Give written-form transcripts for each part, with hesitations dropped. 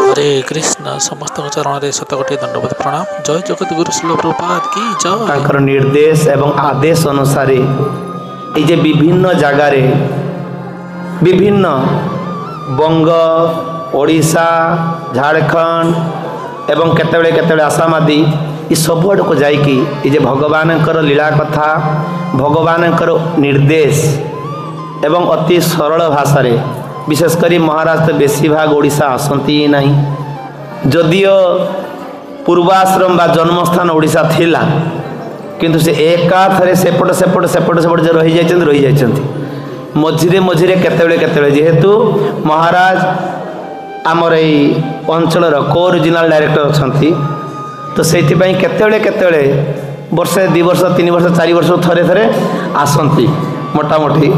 हरे कृष्ण समस्त चरण रे शतकोटि दंडवत प्रणाम। जय जगत गुरु श्रील प्रभुपाद की जय। तांकर निर्देश एवं आदेश अनुसार ये विभिन्न जगार विभिन्न बंग ओडिशा झारखंड एवं केतबेले केतबेले आसाम आदि ये सब आड़ को जाइकी ये भगवान लीला कथा भगवान निर्देश एवं अति सरल भाषा रे विशेषकर महाराज तो बेसी भाग ओडिशा आसती ना जदियो पूर्वाश्रम बा जन्मस्थान ओडिशा थिला किंतु से एकाथरे सेपट सेपट सेपट सेपट जो रही जाइछन्ति मझिरे मझिरे केतबेले केतबेले जेहेतु महाराज आमर एई अंचल को रिजिनाल डायरेक्टर अछन्ति तो सेइथिपाई केतबेले केतबेले वर्षे 2 वर्ष 3 वर्ष 4 वर्ष थरे थरे आसन्ति मोटामोटी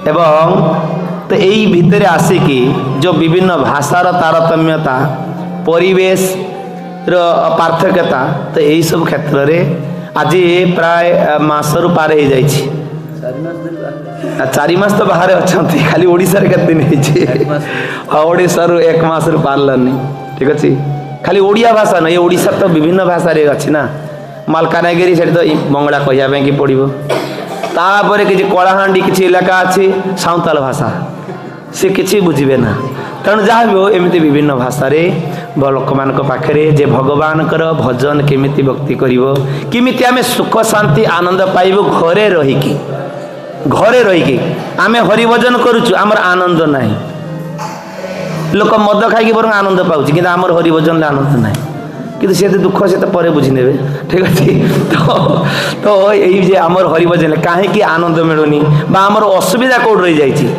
एवं तो यही भितर आसिकी जो विभिन्न भाषार तारतम्यता परिवेश पार्थक्यता तो यही सब क्षेत्र में आज प्राय मासरु पार हो जाइए 4 मास तो बाहर अच्छा खाली ओडिशा रे केते दिन होइछे ओडिशा रु 1 मास रु पारलानी ठीक अछि खाली ओडिया भाषा ना ये ओडिशा तो विभिन्न भाषा रे अछि ना मालकानगिरी से तो बंगला कहिया पे कि पड़िबो तापर कि कलाहांडी किसी इलाका अच्छी सावताल भाषा से किसी बुझे ना तेणु जहाँ भी हो एमती विभिन्न भाषा लोक मान पाखे जे भगवान भजन केमिति भक्ति करिवो किमिति आमे सुख शांति आनंद पाइबो घरे रहीकि आमे हरि भजन करुचु आमर आनंद नाही लोक मद खाई बर आनंद पाउछि किंतु आमर हरि भजन आनंद नाही किंतु से दुख से तो पर बुझी ने ठीक अच्छे तो यही जे आमर हरि भजन कहीं आनंद मिलूनी आमर असुविधा कौट रही जाइए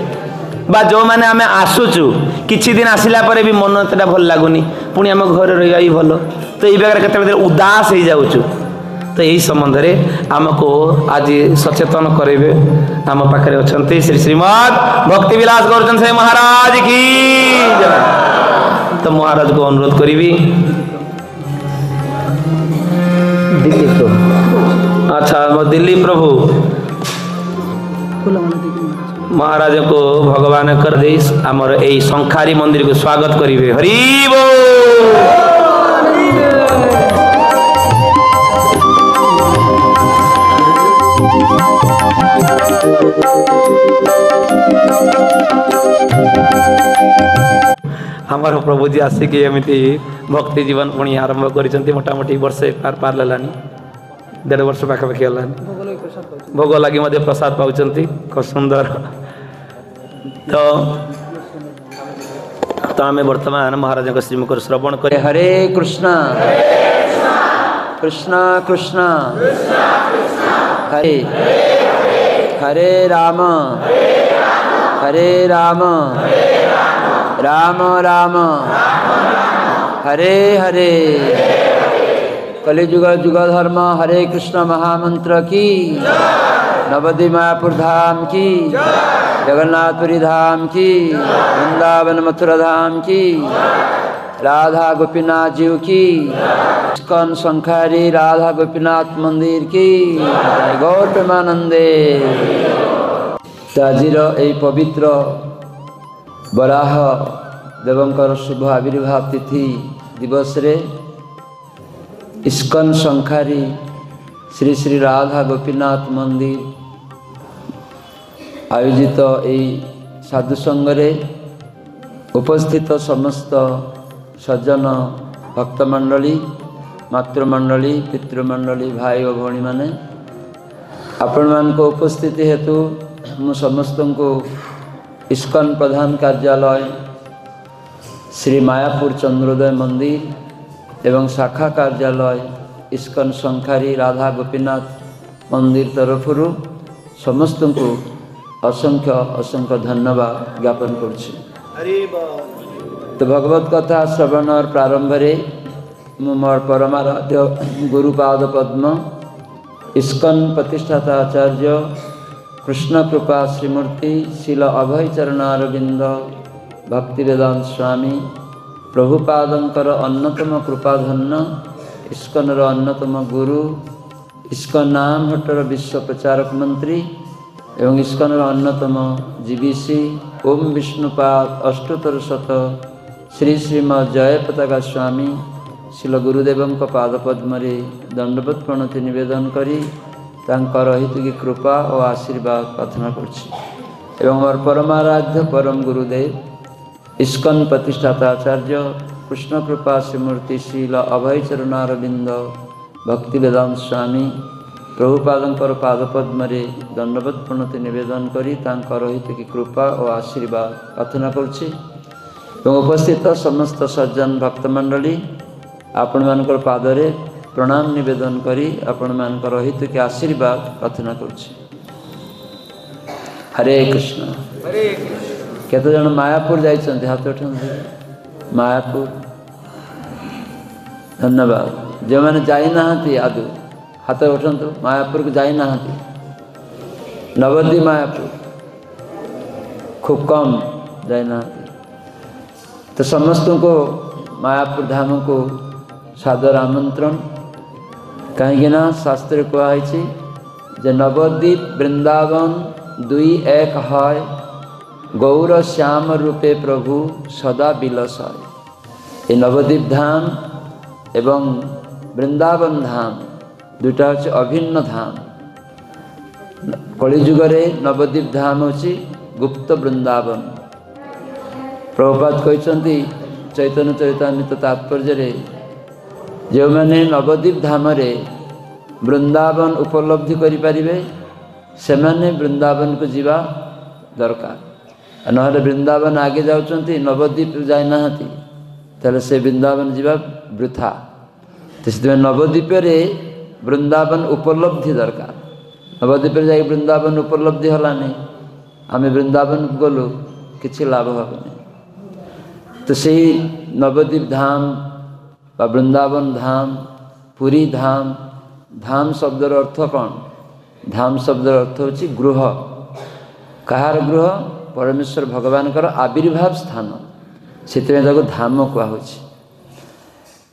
जो मैंने आम आसुचु किछि दिन आसिला परे भी मन एतटा भल लगुनि पुणी आम घर रही ही भल तो ये बेगर केते उदास हो जाऊँ तो यही संबंध में आमको आज सचेतन करेंगे आम पाखे अच्छा श्री श्रीमद भक्ति विलास गौरचंद साईं महाराज की तो महाराज को अनुरोध करी दिल्ली प्रभु अच्छा दिल्ली प्रभु महाराज को भगवान कर दे आमर यही शंखारी मंदिर को स्वागत करेंगे हरि बोल। हमार प्रभु जी आसिक एमती भक्ति जीवन पुणी आरंभ कर मोटामोटी वर्षे पार पार लानी 1.5 वर्ष पाखापाखि गलानी भोग लगी प्रसाद पाँच खूब सुंदर तो आम बर्तमान महाराज श्रीमुख श्रवण कर हरे कृष्णा कृष्णा कृष्णा हरे हरे राम हरे राम राम राम हरे हरे कलिजुग जुग धर्म हरे कृष्ण महामंत्र की नवद्वीप मायापुर धाम की जगन्नाथपुरी धाम की वृंदावन मथुरा धाम की राधा गोपीनाथ जीव की इस्कॉन शंखारी राधा गोपीनाथ मंदिर की गौर प्रेमानंदे। आजिर यही पवित्र बराह देवंकर शुभ आविर्भाव तिथि दिवस रे इस्कॉन शंखारी श्री श्री राधा गोपीनाथ मंदिर आयोजित यही साधु संगरे उपस्थित समस्त सज्जन भक्तमंडली मातृमंडली पितृमंडली भाई और भौणी माने आपण मान को उपस्थिति हेतु मु समस्त को इस्कॉन प्रधान कार्यालय श्री मायापुर चंद्रोदय मंदिर एवं शाखा कार्यालय इस्कॉन शंखारी राधा गोपीनाथ मंदिर तरफरु समस्त को असंख्य असंख्य धन्यवाद ज्ञापन करुछि। तो भगवत कथा श्रवण और प्रारंभ रे मोर परमाराध्य गुरुपाद पद्म इस्कॉन प्रतिष्ठाता आचार्य कृष्ण कृपा श्रीमूर्ति शिल अभय चरणारविंद भक्ति वेदांत स्वामी प्रभुपादंकर अन्यतम कृपाधन्य इस्कॉनर अन्यतम गुरु इस्कॉन नाम हटर विश्व प्रचारक मंत्री एवं इस्कॉनर अन्यतम जीबीसी ओम विष्णुपाद अष्टोत्तर शत श्री श्रीमद जय पताका स्वामी शिल गुरुदेव पादपद्म दंडवत प्रणति निवेदन करी तांकर हितकी कृपा और आशीर्वाद प्रार्थना करछि एवं मोर परमाराध्य परम गुरुदेव इस्कन प्रतिष्ठाता आचार्य कृष्ण कृपा श्रीमूर्ति श्रील अभय चरणारविंद भक्ति वेदांत स्वामी प्रभुपादंकर पादपद्म दंडवत प्रणति निवेदन करी तांकर हितकी कृपा और आशीर्वाद प्रार्थना करछि एवं उपस्थित समस्त सज्जन भक्तमंडली आपण मानकर पादरे प्रणाम निवेदन करी आपण मानकर हितकी आशीर्वाद प्रार्थना करछि। हरे कृष्ण केते जन मायापुर जाइछन्ति हाथ उठाउछन्ति मायापुर धन्यवाद जो मैंने जाई नाहंती आदु हाथ उठंतु मायापुर को जाई नाहंती नवद्वीप मायापुर खूब कम जाई नाहंती तो समस्त को मायापुर धाम को सादर आमंत्रण कहीं शास्त्र कहुई जे नवद्वीप वृंदावन दुई एक है गौर श्याम रूपे प्रभु सदा बिलसय। ये नवद्वीप धाम एवं वृंदावन धाम दुटा हচ্ছে अभिन्न धाम। कलिजुगरे नवद्वीप धाम हচ্ছে गुप्त वृंदावन। प्रभुपाद कहते चैतन्य चरितामृत तात्पर्य जो मैंने नवद्वीप धाम वृंदावन उपलब्धि करें से मैंने वृंदावन को जीवा दरकार ना वृंदावन आगे जाऊँच नवद्वीप जाए नहांती ताले से वृंदावन जीवा वृथा तो नवद्वीप वृंदावन उपलब्धि दरकार। नवद्वीप जा वृंदावन उपलब्धि हलानी आम वृंदावन गलु किसी लाभ हेनी तो से नवद्वीप धाम बा वृंदावन धाम पुरी धाम धाम शब्दर अर्थ कौन धाम शब्दर अर्थ होची गृह कहार गृह परमेश्वर भगवान आविर्भाव स्थान से धाम कहुच्छी।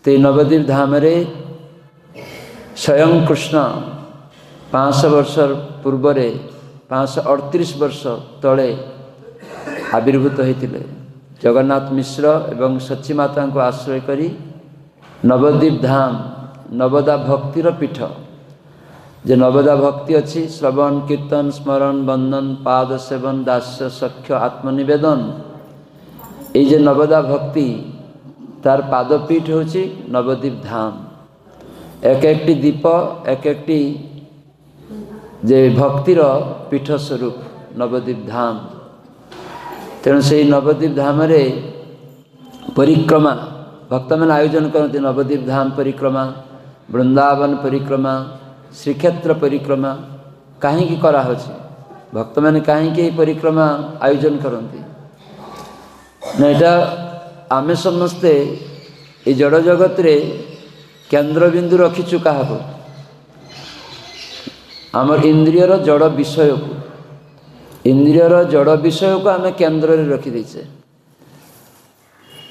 तो नवद्वीप धाम स्वयं कृष्ण 500 वर्ष पूर्व 538 वर्ष तले आविर्भूत होते जगन्नाथ मिश्र एवं सची माता को आश्रय करी नवद्वीप धाम नवदा भक्तिर पीठ जे नवदा भक्ति अच्छी श्रवण कीर्तन स्मरण बंदन पाद सेवन दास्य सख्य आत्मनिवेदन ये नवदा भक्ति तार पादपीठ होची नवद्वीप धाम। एक एक दीप एक एक जे भक्तिर पीठ स्वरूप नवद्वीप धाम। तेणु से नवद्वीप धाम परिक्रमा भक्त मैंने आयोजन करते नवद्वीप धाम परिक्रमा वृंदावन परिक्रमा श्रीक्षेत्र परिक्रमा कहीं कराची भक्त मैंने कहीं परिक्रमा आयोजन करती ना आम समस्ते ये जड़ जगत रे केन्द्रबिंदु रखीचु क्या आमर इंद्रियर जड़ विषय को इंद्रियर जड़ विषय को आम केन्द्र रखीदेचे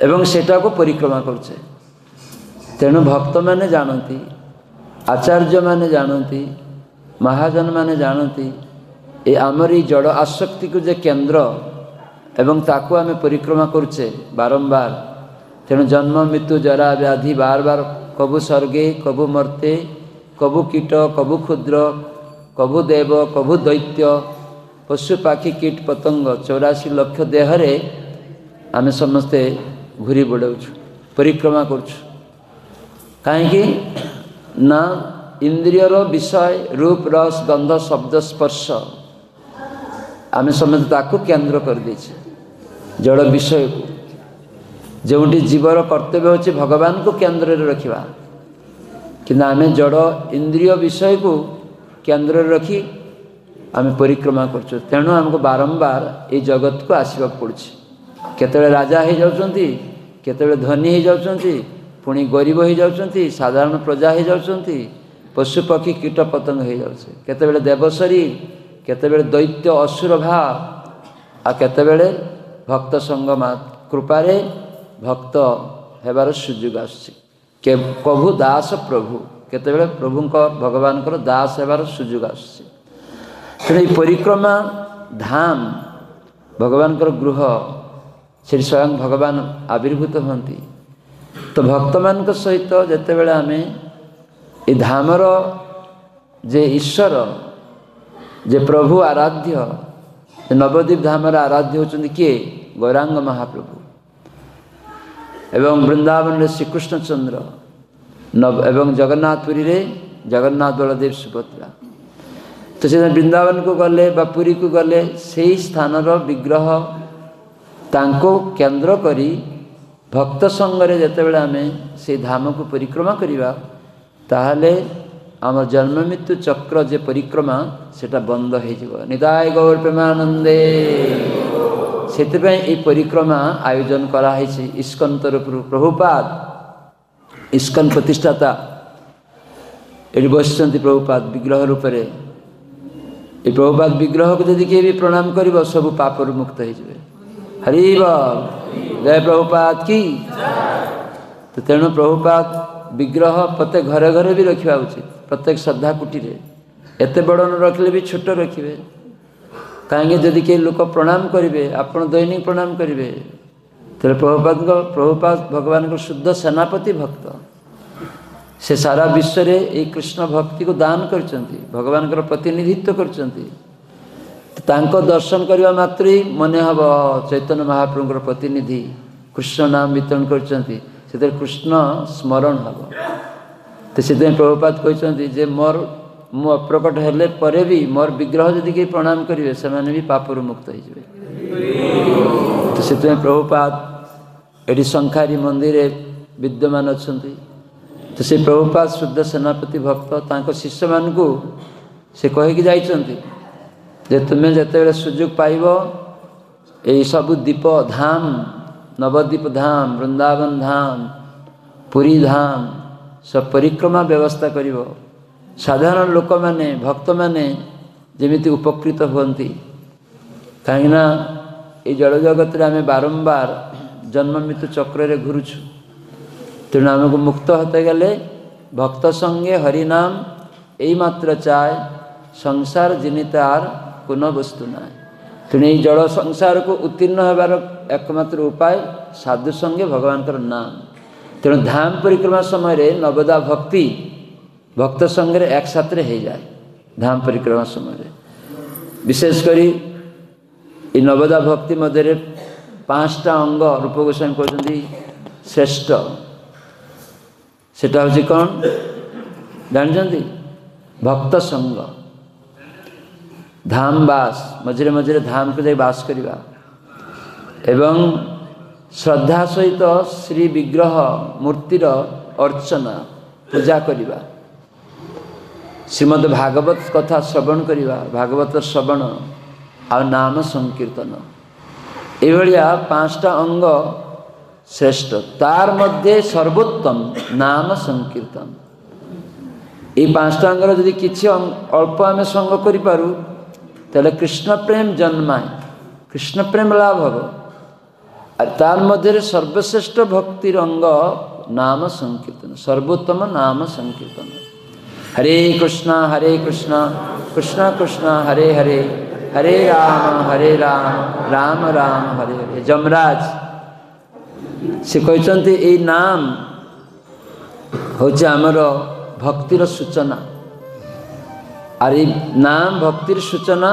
एवं सेटा को परिक्रमा करछे। तेणु भक्त मैंने जानती आचार्य मैंने जानती महाजन मैंने जानती ये आमर जड़ आसक्ति को जे केन्द्र एवं ताकू आम परिक्रमा करुचे बारंबार। तेणु जन्म मृत्यु जरा व्याधि बार बार कबू स्वर्गे कबू मर्ते कबू कीट कबू क्षुद्र कबू देव कबू दैत्य पशु पाखी कीट पतंग 84 लाख देहरे आम समस्ते घूरी बुड़ाऊँ परिक्रमा करुँ कहीं ना इंद्रियर विषय रूप रस गंध शब्द स्पर्श आम समस्त ताकू केन्द्र कर देछे जड़ विषय को जो जीवर कर्तव्य होचे भगवान को केन्द्र रखा कि आम जड़ इंद्रिय विषय को केन्द्र रखी आम परिक्रमा कर तेणु आमको बारंबार ये जगत को आसवाक पड़ुछि। केतबेले राजा हो जाउछन्ति केतबेले धनी हो जाउछन्ति पुणी गरीब हो जाउछन्ति साधारण प्रजा हो जाउछन्ति पशु पक्षी कीट पतंग हो जाउछे केतबेले देवशरी केतबेले दैत्य असुर भाव आ केतबेले भक्त संग कृपारे भक्त हेबार सुजोग आसुछि के प्रभु दास प्रभु केतबेले प्रभुंकर भगवानकर दास हेबार सुजोग आसुछि। तेणु परिक्रमा धाम ଭଗବାନଙ୍କର ଗୃହ, ସେଠି ସ୍ୱୟଂ ଭଗବାନ ଆବିର୍ଭୂତ ହୁଅନ୍ତି। ତ ଭକ୍ତମାନଙ୍କ ସହିତ ଯେତେବେଳେ ଆମେ ଏ ଧାମର ଯେ ଈଶ୍ୱର, ଯେ ପ୍ରଭୁ ଆରାଧ୍ୟ, ନବଦ୍ୱୀପ ଧାମର ଆରାଧ୍ୟ ହେଉଛନ୍ତି କିଏ? ଗୌରାଙ୍ଗ ମହାପ୍ରଭୁ ଏବଂ ବୃନ୍ଦାବନରେ ଶ୍ରୀକୃଷ୍ଣଚନ୍ଦ୍ର ଏବଂ ଜଗନ୍ନାଥପୁରୀରେ ଜଗନ୍ନାଥ ବଳଦେବ ସୁଭଦ୍ରା। ତ ସେ ବୃନ୍ଦାବନକୁ ଗଲେ ବା ପୁରୀକୁ ଗଲେ ସେହି ସ୍ଥାନର ବିଗ୍ରହ ତାଙ୍କୁ କେନ୍ଦ୍ର କରି ଭକ୍ତ ସଙ୍ଗରେ ଯେତେବେଳେ ଆମେ ସେହି ଧାମକୁ ପରିକ୍ରମା କରିବା, ତାହେଲେ ଆମ ଜନ୍ମ ମୃତ୍ୟୁ ଚକ୍ର ଯେ ପରିକ୍ରମା ସେଟା ବନ୍ଦ ହେଇଯିବ। ନିତାୟ ଗୌର ପ୍ରେମାନନ୍ଦେ। ସେଥିପାଇଁ ଏହି ପରିକ୍ରମା ଆୟୋଜନ କରାହେଇଛି ଇସ୍କନ ତରଫରୁ। ପ୍ରଭୁପାଦ ଇସ୍କନ ପ୍ରତିଷ୍ଠାତା ଏଠି ବସିଛନ୍ତି ପ୍ରଭୁପାଦ ବିଗ୍ରହ ରୂପରେ। এই প্রভুপাদ বিগ্রহকে যদি কেউ भी প্রণাম করিব ସବୁ ପାପରୁ ମୁକ୍ତ ହେଇଯିବେ। ହରି ବୋଲ, ଜୟ ପ୍ରଭୁପାଦ କି। ତ ତେଣୁ ପ୍ରଭୁପାଦ ବିଗ୍ରହ ପ୍ରତ୍ୟେକ ଘରେ ଘରେ ବି ରଖିବା ଉଚିତ, ପ୍ରତ୍ୟେକ ଶ୍ରଦ୍ଧା କୁଟୀରେ। ଏତେ ବଡ଼ ନ ରଖିଲେ ବି ଛୋଟ ରଖିବେ, କାହିଁକି ଯଦି କେହି ଲୋକ ପ୍ରଣାମ କରିବେ, ଆପଣ ଦୈନିକ ପ୍ରଣାମ କରିବେ, ତେବେ ପ୍ରଭୁପାଦ ଭଗବାନଙ୍କ ଶୁଦ୍ଧ ସେନାପତି ଭକ୍ତ। ସେ ସାରା ବିଶ୍ୱରେ ଏହି କୃଷ୍ଣ ଭକ୍ତିକୁ ଦାନ କରିଛନ୍ତି, ଭଗବାନଙ୍କର ପ୍ରତିନିଧିତ୍ୱ କରିଛନ୍ତି। ତାଙ୍କ ଦର୍ଶନ କରିବା ମାତ୍ରେ ମନେ ହେବ ଚୈତନ୍ୟ ମହାପ୍ରଭୁଙ୍କର ପ୍ରତିନିଧି କୃଷ୍ଣ ନାମ ବିତରଣ କରିଛନ୍ତି, ସେଥିରେ କୃଷ୍ଣ ସ୍ମରଣ ହେବ। ତ ସେଥିପାଇଁ ପ୍ରଭୁପାଦ କହିଛନ୍ତି ଯେ ମୁଁ ଅପ୍ରକଟ ହେଲେ ପରେ ବି ମୋର ବିଗ୍ରହ ଯଦି କେହି ପ୍ରଣାମ କରିବେ ସେମାନେ ବି ପାପରୁ ମୁକ୍ତ ହେଇଯିବେ। ତ ସେଥିପାଇଁ ପ୍ରଭୁପାଦ ଏଠି ଶଙ୍ଖାରୀ ମନ୍ଦିରରେ ବିଦ୍ୟମାନ ଅଛନ୍ତି। ତ ସେ ପ୍ରଭୁପାଦ ଶୁଦ୍ଧ ସେନାପତି ଭକ୍ତ ତାଙ୍କ ଶିଷ୍ୟମାନଙ୍କୁ ସେ କହିକି ଯାଇଛନ୍ତି ଯେ ତୁମେ ଯେତେବେଳେ ସୁଯୋଗ ପାଇବ ଏହି ସବୁ ଦ୍ୱୀପ ଧାମ, ନବଦ୍ୱୀପ ଧାମ, ବୃନ୍ଦାବନ ଧାମ, ପୁରୀ ଧାମ ସବୁ ପରିକ୍ରମା ବ୍ୟବସ୍ଥା କରିବ। ସାଧାରଣ ଲୋକମାନେ ଭକ୍ତମାନେ ଯେମିତି ଉପକୃତ ହୁଅନ୍ତି, କାହିଁକିନା এই ଜଳଜଗତରେ ଆମେ ବାରମ୍ବାର ଜନ୍ମ ମୃତ୍ୟୁ ଚକ୍ରରେ ଘୁରୁଛୁ। ତେଣୁ ଆମକୁ ମୁକ୍ତ ହତେ ଗଲେ ଭକ୍ତ ସଙ୍ଗେ ହରିନାମ এই ମାତ୍ର ଚାଏ, ସଂସାର ଜିନିତାର কোন বস্তু নাই। ତେଣୁ এই ଜଳ ସଂସାରକୁ ଉତ୍ତୀର୍ଣ୍ଣ ହେବାର একমাত্র ଉପାୟ ସାଧୁ ସଙ୍ଗେ ଭଗବାନଙ୍କର ନାମ। ତେଣୁ ଧାମ ପରିକ୍ରମା ସମୟରେ ନବଦା ଭକ୍ତି ଭକ୍ତ ସଙ୍ଗରେ একসাথে ହେଇଯାଏ। ଧାମ ପରିକ୍ରମା ସମୟରେ ବିଶେଷ କରି এই ନବଦା ଭକ୍ତି ମଧ୍ୟରେ 5ଟା ଅଙ୍ଗ ରୂପ ଗୋସ୍ୱାମୀ କହୁଛନ୍ତି ଶ୍ରେଷ୍ଠ। ସେଟା ହେଉଛି କ'ଣ ଜାଣିଛନ୍ତି? ଭକ୍ତ ସଙ୍ଗ, ଧାମ ବାସ, ମଝିରେ ମଝିରେ ଧାମକୁ ଯାଇ ବାସ କରିବା ଏବଂ ଶ୍ରଦ୍ଧା ସହିତ ଶ୍ରୀ ବିଗ୍ରହ ମୂର୍ତ୍ତିର ଅର୍ଚ୍ଚନା ପୂଜା କରିବା, ଶ୍ରୀମଦ ଭାଗବତ କଥା ଶ୍ରବଣ କରିବା, ଭାଗବତ ଶ୍ରବଣ ଆଉ ନାମ ସଂକୀର୍ତ୍ତନ, ଏଭଳିଆ 5ଟା ଅଙ୍ଗ ଶ୍ରେଷ୍ଠ। ତାର ମଧ୍ୟରେ ସର୍ବୋତ୍ତମ ନାମ ସଂକୀର୍ତ୍ତନ। এই 5ଟା ଅଙ୍ଗର ଯଦି କିଛି ଅଳ୍ପ ଆମେ ସଙ୍ଗ କରିପାରୁ ତାହେଲେ କୃଷ୍ଣ ପ୍ରେମ ଜନ୍ମାଏ, କୃଷ୍ଣ ପ୍ରେମ ଲାଭ ହେବ। আর তার মধ্যে সর্বশ্রেষ্ঠ ভক্তির অঙ্গ নাম সংকীর্তন, সর্বোত্তম নাম সংকীর্তন। হরে কৃষ্ণ কৃষ্ণ কৃষ্ণ হরে হরে, হরে রাম রাম রাম হরে হরে। যমরাজ সে କହିଛନ୍ତି এই নাম হচ্ছে আমার ভক্তির সূচনা। আর এই নাম ভক্তির সূচনা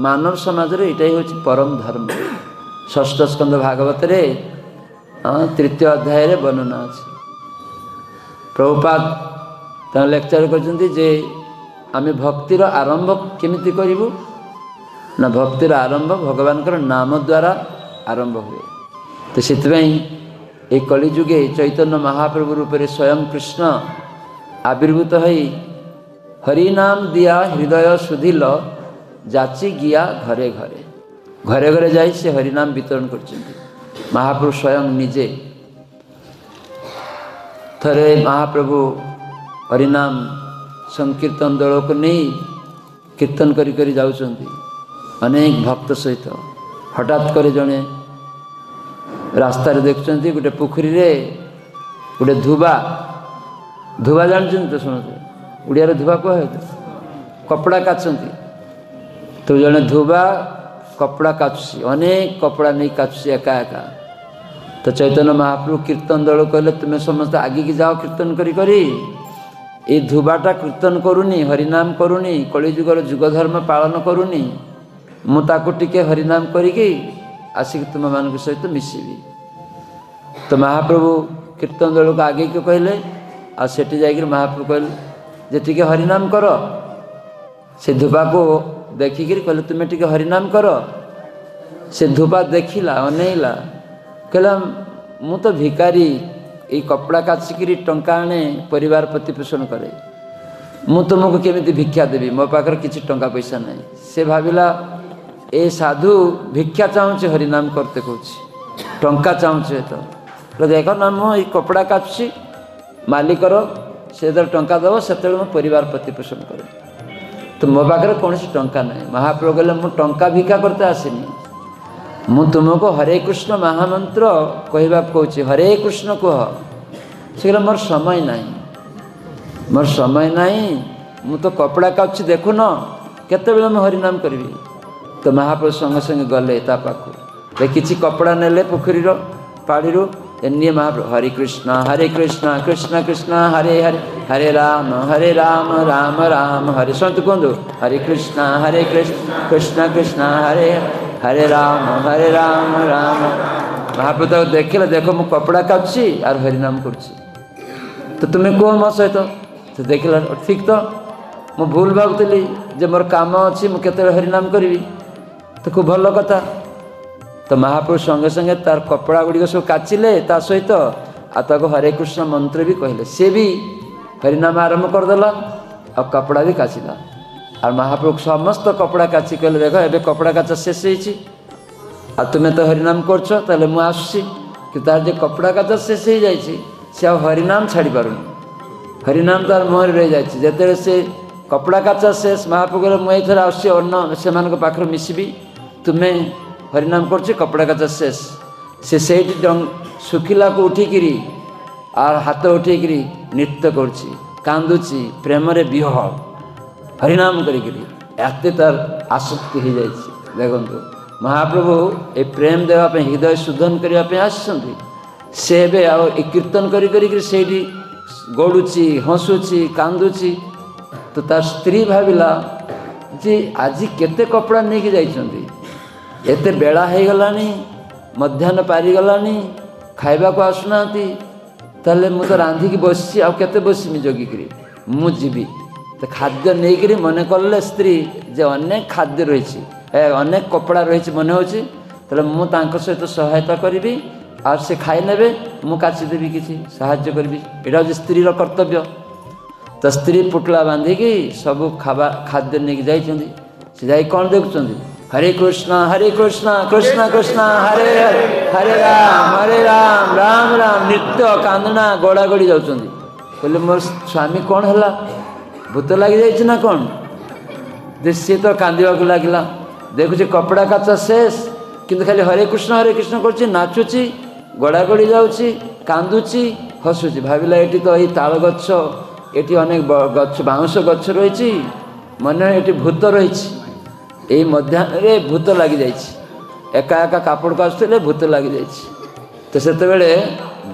মানব সমাজের এটাই হচ্ছে পরম ধর্ম। ষষ্ঠ স্কন্ধ ভাগবতরে 3য় অধ্যাୟରେ ବର୍ଣ୍ଣନା ଅଛି। ପ୍ରଭୁପାଦ ତାଙ୍କ ଲେକ୍ଚର କରିଛନ୍ତି ଯେ ଆମେ ଭକ୍ତିର ଆରମ୍ଭ କେମିତି କରିବୁ ନା, ଭକ୍ତିର ଆରମ୍ଭ ଭଗବାନଙ୍କର ନାମ ଦ୍ୱାରା ଆରମ୍ଭ ହୁଏ। ତ ସେଥିପାଇଁ এই କଳିଯୁଗେ ଚୈତନ୍ୟ ମହାପ୍ରଭୁ ରୂପରେ ସ୍ୱୟଂ କୃଷ୍ଣ ଆବିର୍ଭୂତ ହୋଇ ହରିନାମ ଦିଆ ହୃଦୟ ସୁଧିଲ, ଯାଚି ଗିଆ ଘରେ ଘରେ, ଘରେ ଘରେ ଯାଇ ସେ ହରିନାମ ବିତରଣ କରିଛନ୍ତି। ମହାପ୍ରଭୁ ସ୍ୱୟଂ ନିଜେ ଥରେ ମହାପ୍ରଭୁ ହରିନାମ ସଂକୀର୍ତ୍ତନ ଦଳକୁ ନେଇ କୀର୍ତ୍ତନ କରି କରି ଯାଉଛନ୍ତି ଅନେକ ଭକ୍ତ ସହିତ। ହଠାତ୍ କରି ଜଣେ ରାସ୍ତାରେ ଦେଖୁଛନ୍ତି ଗୋଟେ ପୋଖରୀରେ ଗୋଟେ ଧୁବା, ଧୁବା ଜାଣିଛନ୍ତି ତ, ଶୁଣନ୍ତୁ ଓଡ଼ିଆରେ ଧୁବା କୁହାଯାଏ, କପଡ଼ା କାଚନ୍ତି। ତ ଜଣେ ଧୁବା कपड़ा काचुसी अनेक कपड़ा नहीं काचुसी एका एका। तो चैतन्य महाप्रभु कीर्तन दल कहले तुम्हें समस्त आगे की जाओ कीर्तन करी करी ये धुबाटा कीर्तन करूनी हरिनाम करूनी कलिजुगर जुग धर्म पालन करूनी मुझे टिके हरिनाम करी आसिक तुम मान सहित मिसबी। तो महाप्रभु कीर्तन दल को आगे क्यों कहले आ सेठी जाकर महाप्रभु कहले जे टिके हरिनाम कर से धुबा को देखिक कहले तुम्हें टिके हरिनाम कर। से धुबा देखिला अनेला कहला मु तो भिकारी ये कपड़ा काचिकी टंका आने परिवार प्रतिपोषण करे मु तुमको केमी भिक्षा देवी मो पाखर किसी टंका पैसा नहीं। से भाविला ए साधु भिक्षा चाहूँचे हरिनाम करते कौच टंका चाहूँचे तो देख ना मुझे कपड़ा काचुची मालिकर से टंका दब से मो परिवार प्रतिपोषण करे तो मो पाखे कौन टंका नहीं। महाप्रभु कहले मु टंका भिक्षा करते आसनी मु तुमको हरे कृष्ण महामंत्र कहवा कौच हरे कृष्ण कह से मोर समय नहीं मोर समय नहीं मु तो कपड़ा काचुची देखु न केते मैं हरिनाम करी। तो महाप्रभु संगे संगे गले ता पाखु किसी कपड़ा नेले पोखरी पाड़ी एनिए महाप्रभु हरे कृष्ण कृष्ण कृष्ण हरे हरे हरे राम राम राम हरे संत कहतु हरे कृष्ण कृष्ण कृष्ण हरे हरे राम राम महाप्रभु तो देखिले देखो मु कपड़ा काचुची आर हरिनाम करुच्ची तो तुम्हें कह मो सहित तो देखला ठीक तो मु भूल भावुली जे मोर काम अच्छी मुझे हरिनाम करी तो खूब भल कथा। तो महाप्रभु संगे संगे तार कपड़ा गुड़िक सब काचिले ता सहित आको हरे कृष्ण मंत्र भी कहले से भी हरिनाम आरंभ करदेला और कपड़ा भी काचिला और महाप्रभु समस्त कपड़ा काची कहले देख एबे कपड़ा काचा शेष हो तुम्हें तो हरिनाम कर मुझे आसुची कि तार जो कपड़ा काचा शेष हो जाए से हरिनाम छाड़ी पारुनी हरिनाम तार मुहर रही जाए जिते से कपड़ा काचा शेष महाप्रभु कहले मुझे आसुची अन्न से पाखर मिसबी तुम्हें हरिनाम कर कपड़ा काचा शेष से शुखिला को उठिकी और हाथ उठेकरी नृत्य करुच्ची प्रेम रे विह हरिनाम करते तार आसक्ति हो जाए। देखो महाप्रभु ए प्रेम देवाई हृदय शुद्धन करने आसुँच से कीर्तन से गड़ुची हसुची कांदुची तो तार स्त्री भाविला जे आज केते कपड़ा नहीं कि जाइछंती एते बेला हो गलानी मध्याह्न पारी गलानी खाइबा को आसुना ताले मु तो रांधिकी बसी आ केते बसमी जगिकी मु जीवी तो खाद्य नहीं मन कले स्त्री जे अनेक खाद्य रही अनेक कपड़ा रही मन हो सहित सहायता करी और से खाई ने मु काचिदेवी किसी साहाय्य करी यहाँ हूँ स्त्री कर्तव्य। तो स्त्री पुटला बांधिकी सब खावा खाद्य नहीं जाइए से जा कौन देखुं हरे कृष्ण कृष्ण कृष्ण हरे हरे हरे राम राम राम नृत्य कांदना गड़ा गड़ी जाऊँ बोले मोर स्वामी कौन है भूत लगी जाइए ना कौन सी तो कांदा लगिला देखुचे कपड़ा काचा शेष किंतु खाली हरे कृष्ण कर नाचुची गड़ा गड़ी जाऊँगी कांदुची हसुची भाविला ये तो ये ताल गछ ये अनेक गछ बाउंश गछ रही मन ये भूत रही यही मध्याह्न भूत लगी जाइए एका एका कापड़ को आसुले भूत लगी जाइए। तो से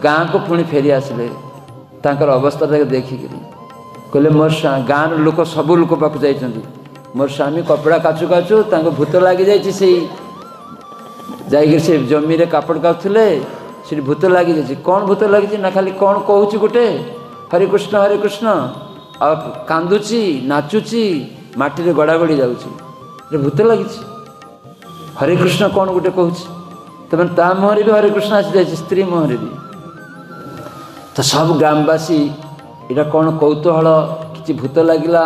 गाँ को पुणी फेरी आसिले तांकर अवस्था देखिक कहले मोर गाँव लोक सबू लोक पाक जाइछन्ति मोर स्वामी कपड़ा काचु काचु तांको भूत लगी जाइए से जमी रे कापड़ काचुले से भूत लगी जाइए कौन भूत लगी ना खाली कौन कहूँ गोटे हरे कृष्ण आ कांदुची नाचुची माटी रे गड़ा गड़ी जाऊँगी भूत लगी हरे कृष्ण कौन गोटे कहूँ तो मैंने ता मुहर भी हरे कृष्ण आसी जाए स्त्री मुहर भी। तो सब ग्रामवासी इटा कौन कौतूहल कि भूत लगिला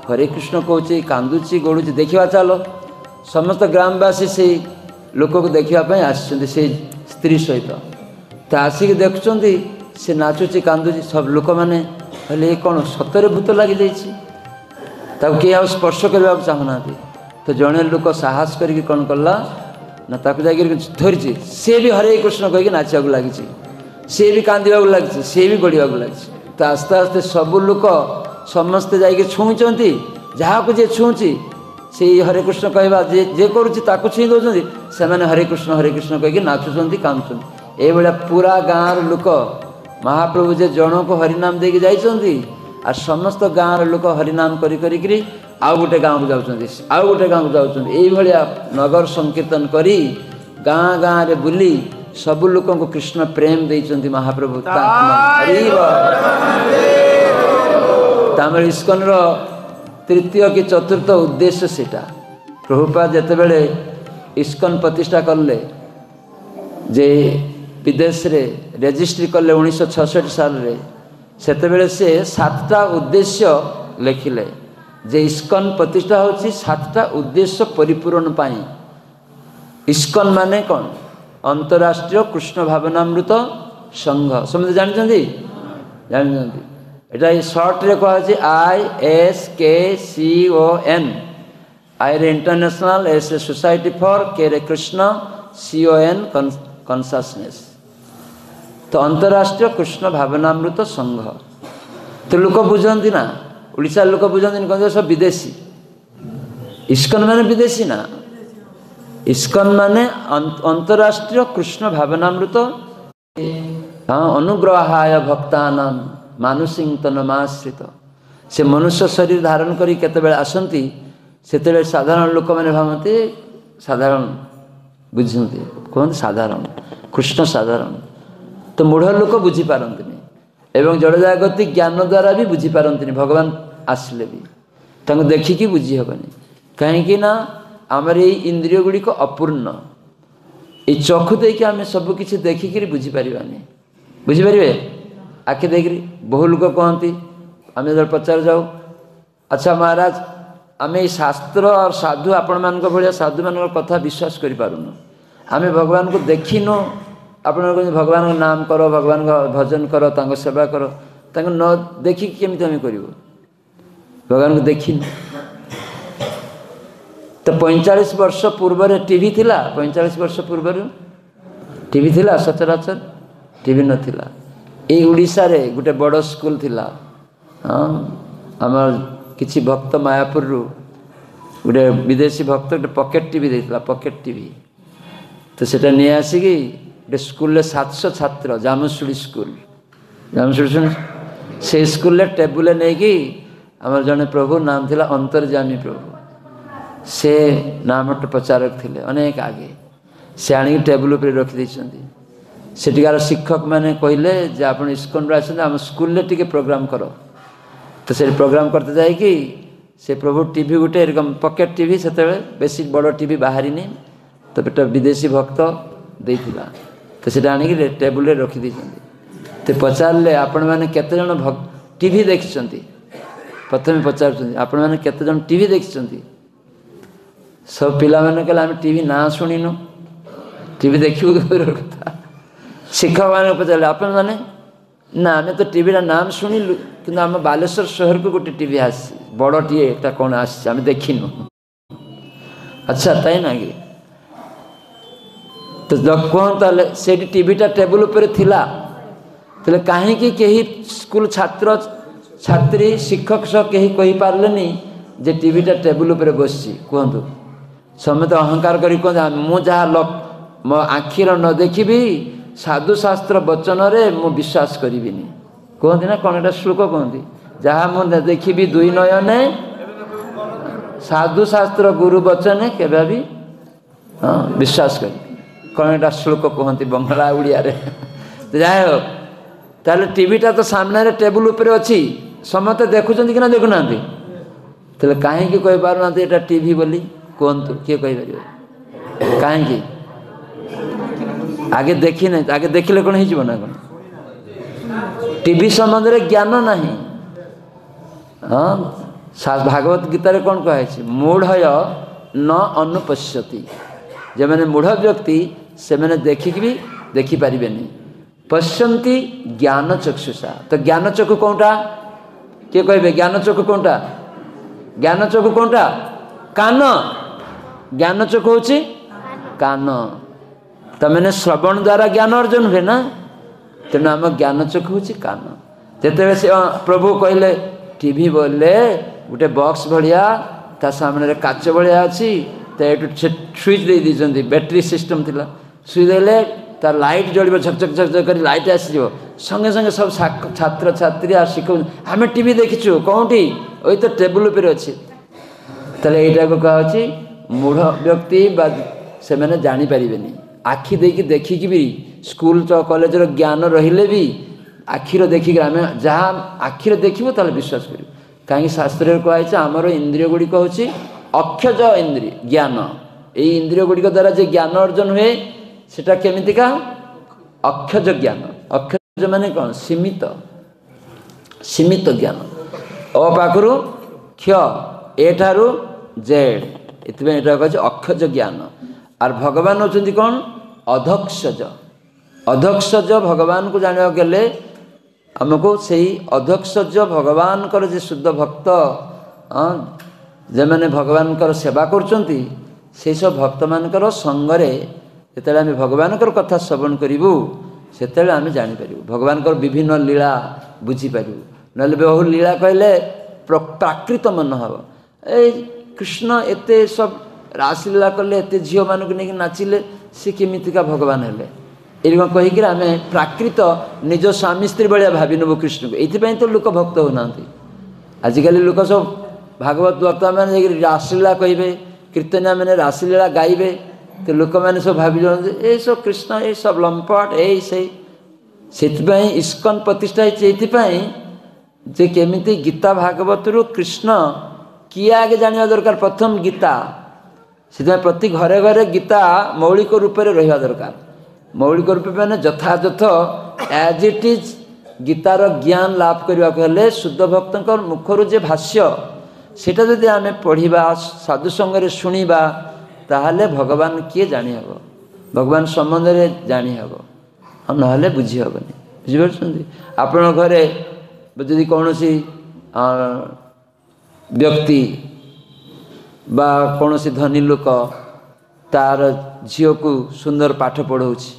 हरे कृष्ण कहूँ कांदुची गड़ुची देखा चलो समस्त ग्रामवासी से लोक को देखापी आसुँच से स्त्री सहित तो आसिक देखुं से नाचुची कांदुची सब लोक मैंने कहले कौन सतरे भूत लगी जाइए किए आ स्पर्श करने को चाहूना तो जड़े लोक साहस करके कौन कला ना ताक धरी सी भी हरे कृष्ण कहीकि नाचा लगी सी भी कांदा लगी सी भी गड़ा लगी। तो आस्ते आस्ते सबू लोक समस्ते जा छुँच जहाँ को जी छुँची से हरे कृष्ण कहवा जे करुच्ची ताकू छुई दौरान से हरे कृष्ण कहीकि नाचुंट कांदुंट ये पूरा गाँव लोक महाप्रभु जे जन को हरिनाम देके जाइछन्ति आ समस्त गाँव लोक हरिनाम करी आउ गोटे गाँव को जाउछन्ति आउ गोटे गाँव को जाउछन्ति एई भलिया नगर संकीर्तन करी गाँ गाँ रे बुली सबु लोक को कृष्ण प्रेम देइछन्ति महाप्रभु तामर इस्कन रो तृतीय कि चतुर्थ उद्देश्य सेटा प्रभुपाद जेतेबेले इस्कन प्रतिष्ठा करले जे विदेश रे रेजिस्ट्री करले 1966 साल रे सेतेबेले से 7टा उद्देश्य लिखिले जे इस्कन प्रतिष्ठा होची 7टा उद्देश्य परिपूर्ण पाई। इस्कन माने कौन अंतरराष्ट्रीय कृष्ण भावनामृत संघ समझे जानते एटा शॉर्ट रे कहा ISKCON आई रे international S a society for के रे कृष्ण CON कॉन्शसनेस तो अंतरराष्ट्रीय कृष्ण भावनामृत संघ तो लोक बुझंती ना उड़ीसा लोक बुझंती कहते सब विदेशी इस्कन माने विदेशी ना इस्कन माने अंतरराष्ट्रीय कृष्ण भावनामृत हाँ अनुग्रहाय भक्तानाम मानुषिं तनमाश्रित से मनुष्य शरीर धारण करी केतेबेले आसंती सेतेबेले साधारण लोक माने भावती साधारण बुझंती कहते साधारण कृष्ण साधारण तो मूढ़ लोक बुझी पारंतिनी एवं जड़जागति ज्ञान द्वारा भी बुझी पारंतिनी भगवान आसले भी तांको देखिकी बुझी हेबनी कहीं ना आमर ये इंद्रिय गुड़िक अपूर्ण ये चक्षु देखिए आम सबकि देखिकी बुझीपारानी बुझीपारे आखि देख बहु लोक कहती आम जो पचार जाऊ अच्छा महाराज आम ये शास्त्र और साधु आपण मान भाया साधु मान कथा विश्वास करूँ आम भगवान को देखिनु आप भगवान का नाम कर भगवान का भजन कर तांको सेवा कर तांको न देखिकी केमिति आम करूँ भगवान को देखिनु तो 45 वर्ष पूर्व टीवी थिला 45 वर्ष पूर्व टीवी थिला सचराचर टीवी नथिला ए उड़ीसा रे गोटे बड़ स्कूल थिला हाँ आमर किछि भक्त मायापुर रु गोटे विदेशी भक्त गोटे पॉकेट टीवी देथिला पॉकेट टीवी तो सेटा नहीं आसिकी गोटे स्कूल 700 छात्र जामुसुड़ी स्कूल जामुसुड़ी से स्कूल टेबुल नहीं कि आमर जने प्रभु नाम थिला अंतर्जामी प्रभु से नाम प्रचारक थिले अनेक आगे से आनी टेबुल पर रखी सेठिकार शिक्षक मैंने कहले जे आप इस्कन आम स्कूल टे प्रोग्राम कर तो से प्रोग्राम करते जाए कि से प्रभु टीवी गोटे एरकम पॉकेट टीवी से बेसी बड़ टीवी बाहरी तो गोटे विदेशी भक्त देइथिला तो से आनिक टेबुल रखी तो पचारे आपण मैंने केते जन टीवी देखिछंती प्रथम पचार आपण मैंने केते जन टीवी देखिछंती सब पिला मैंने कहले आम टीवी ना शुणिनु टीवी देखिबू कथा शिक्षक मैंने पचारे आपण मैंने ना आम तो टीवी नाम शुणिलु कि आम बालेश्वर शहर को गोटे टीवी आसी बड़ टीए कौन आम देखिनु अच्छा ताई ना कि तो जब कहता से टीवीटा टेबुल पर थिला तो कहीं कहीं स्कूल छात्र छात्री शिक्षक सह कहीं कही पार्लेनी जे टीवीटा टेबुल पर बसची कहतु समत अहंकार करी कहते मु जहाँ मो आखिर न देखी साधु शास्त्र वचन रे मु विश्वास करी कहती ना कौन एटा श्लोक कहती जहाँ मुझे देखी दुई नयने साधु शास्त्र गुरु वचने केबे भी हाँ विश्वास करी कौन एटा श्लोक कहती बंगला उड़िया रे तो जाए हो ताले टीवीटा तो सामने टेबुल उपर अच्छी समस्त देखुं कि ना देखुना तो कहीं कही पारना एटा टीवी बोली कहतु किए कहीपर कहीं आगे देखी ना आगे देखिले कौन हो ना कौन टीवी संबंध में ज्ञान ना हाँ भागवत गीतार कौन कहे मूढ़य न अनुपश्यति जो मैंने मूढ़ व्यक्ति से मैंने देखिक भी देखिपारे पश्यन्ति ज्ञान चक्षुषा तो ज्ञान चक्षु कौनटा किए कहे ज्ञान चक्षु कौनटा ज्ञान चक्षु कौनटा कान ज्ञान चक्षु होची कान तो मैंने श्रवण द्वारा ज्ञान अर्जन हुए ना तेणु आम ज्ञान चक्षु होची कान जिते से प्रभु कहले टीवी बोले गोटे बॉक्स भलिया ତା ସାମ୍ନାରେ କାଚ ଭଳିଆ ଅଛି ତ ଏଠୁ ସୁଇଚ୍ ଦେଇ ଦେଇଛନ୍ତି ବ୍ୟାଟେରୀ ସିଷ୍ଟମ୍ ଥିଲା ସୁଇଚ୍ ଦେଲେ ତା ଲାଇଟ୍ ଜଳିବ ଝକଝକ ଝକଝକ କରି ଲାଇଟ୍ ଆସିଯିବ ସଙ୍ଗେ ସଙ୍ଗେ ସବୁ ଛାତ୍ରଛାତ୍ରୀ ଆଉ ଶିକ୍ଷକ ଆମେ ଟିଭି ଦେଖିଛୁ କେଉଁଠି ওই ତ ଟେବୁଲ ଉପରେ ଅଛି ତାହେଲେ ଏଇଟାକୁ କୁହାହେଉଛି ମୂଢ଼ ବ୍ୟକ୍ତି ବା ସେମାନେ ଜାଣିପାରିବେନି ଆଖି ଦେଇକି ଦେଖିକି ବି ସ୍କୁଲ କଲେଜର ଜ୍ଞାନ ରହିଲେ ବି ଆଖିର ଦେଖିକି ଆମେ ଯାହା ଆଖିରେ ଦେଖିବୁ ତାହେଲେ ବିଶ୍ୱାସ କରିବୁ କାହିଁକି ଶାସ୍ତ୍ରରେ କୁହାଯାଇଛି ଆମର ଇନ୍ଦ୍ରିୟ ଗୁଡ଼ିକ ହେଉଛି ଅକ୍ଷଜ ଇନ୍ଦ୍ରିୟ ଜ୍ଞାନ ଏଇ ଇନ୍ଦ୍ରିୟ ଗୁଡ଼ିକ ଦ୍ୱାରା ଯେ ଜ୍ଞାନ ଅର୍ଜନ ହୁଏ ସେଟା କେମିତିକା ଅକ୍ଷଜ ଜ୍ଞାନ ଅକ୍ଷଜ ମାନେ କ'ଣ ସୀମିତ ଜ୍ଞାନ ଅ ପାଖରୁ କ୍ଷ ଏଠାରୁ ଜେଡ୍ ଏଥିପାଇଁ ଏଇଟା କୁହାଯାଇଛି ଅକ୍ଷଜ ଜ୍ଞାନ আর ভগবান ହେଉଛନ୍ତି କ'ଣ ଅଧକ୍ଷଜ ଭଗବାନଙ୍କୁ ଜାଣିବାକୁ ଗଲେ ଆମକୁ ସେଇ ଅଧକ୍ଷଜ ଭଗବାନଙ୍କର ଯେ ଶୁଦ୍ଧ ଭକ୍ତ ଯେଉଁମାନେ ଭଗବାନଙ୍କର ସେବା କରୁଛନ୍ତି ସେଇ ସବୁ ଭକ୍ତମାନଙ୍କର ସଙ୍ଗରେ ଯେତେବେଳେ ଆମେ ଭଗବାନଙ୍କର କଥା ଶ୍ରବଣ କରିବୁ ସେତେବେଳେ ଆମେ ଜାଣିପାରିବୁ ଭଗବାନଙ୍କର ବିଭିନ୍ନ ଲୀଳା ବୁଝିପାରିବୁ ନହେଲେ ବହୁ ଲୀଳା କହିଲେ ପ୍ରାକୃତ ମନ ହେବ ଏଇ କୃଷ୍ଣ ଏତେ ସବୁ ରାସଲୀଳା କଲେ ଏତେ ଝିଅମାନଙ୍କୁ ନେଇକି ନାଚିଲେ ସେ କେମିତିକା ଭଗବାନ ହେଲେ ଏଇଟା କହିକି ଆମେ ପ୍ରାକୃତ ନିଜ ସ୍ୱାମୀ ସ୍ତ୍ରୀ ଭଳିଆ ଭାବି ନେବୁ କୃଷ୍ଣକୁ ଏଇଥିପାଇଁ ତ ଲୋକ ଭକ୍ତ ହେଉନାହାନ୍ତି ଆଜିକାଲି ଲୋକ ସବୁ ଭାଗବତ ଭକ୍ତମାନେ ଯାଇକି ରାସଲୀଳା କହିବେ କୀର୍ତ୍ତନିଆ ମାନେ ରାସଲୀଳା ଗାଇବେ ତ ଲୋକମାନେ ସବୁ ଭାବି ଯାଆନ୍ତି ଏସବୁ କୃଷ୍ଣ ଏସବୁ ଲମ୍ପଟ ସେଥିପାଇଁ ଇସ୍କନ ପ୍ରତିଷ୍ଠା ହେଇଛି ଏଇଥିପାଇଁ ଯେ କେମିତି ଗୀତା ଭାଗବତରୁ କୃଷ୍ଣ କିଏ ଆଗେ ଜାଣିବା ଦରକାର ପ୍ରଥମ ଗୀତା ସେଥିପାଇଁ ପ୍ରତି ଘରେ ଘରେ ଗୀତା ମୌଳିକ ରୂପରେ ରହିବା ଦରକାର ମୌଳିକ ରୂପେ ମାନେ ଯଥାଯଥ ଆଜ୍ ଇଟ୍ ଇଜ୍ ଗୀତାର ଜ୍ଞାନ ଲାଭ କରିବାକୁ ହେଲେ ଶୁଦ୍ଧ ଭକ୍ତଙ୍କ ମୁଖରୁ ଯେ ଭାଷ୍ୟ ସେଇଟା ଯଦି ଆମେ ପଢ଼ିବା ସାଧୁସଙ୍ଗରେ ଶୁଣିବା ତାହେଲେ ଭଗବାନ କିଏ ଜାଣିହେବ ଭଗବାନ ସମ୍ବନ୍ଧରେ ଜାଣିହେବ ଆଉ ନହେଲେ ବୁଝି ହେବନି ବୁଝିପାରୁଛନ୍ତି ଆପଣଙ୍କ ଘରେ ଯଦି କୌଣସି ବ୍ୟକ୍ତି ବା କୌଣସି ଧନୀ ଲୋକ ତାର ଝିଅକୁ ସୁନ୍ଦର ପାଠ ପଢ଼ଉଛି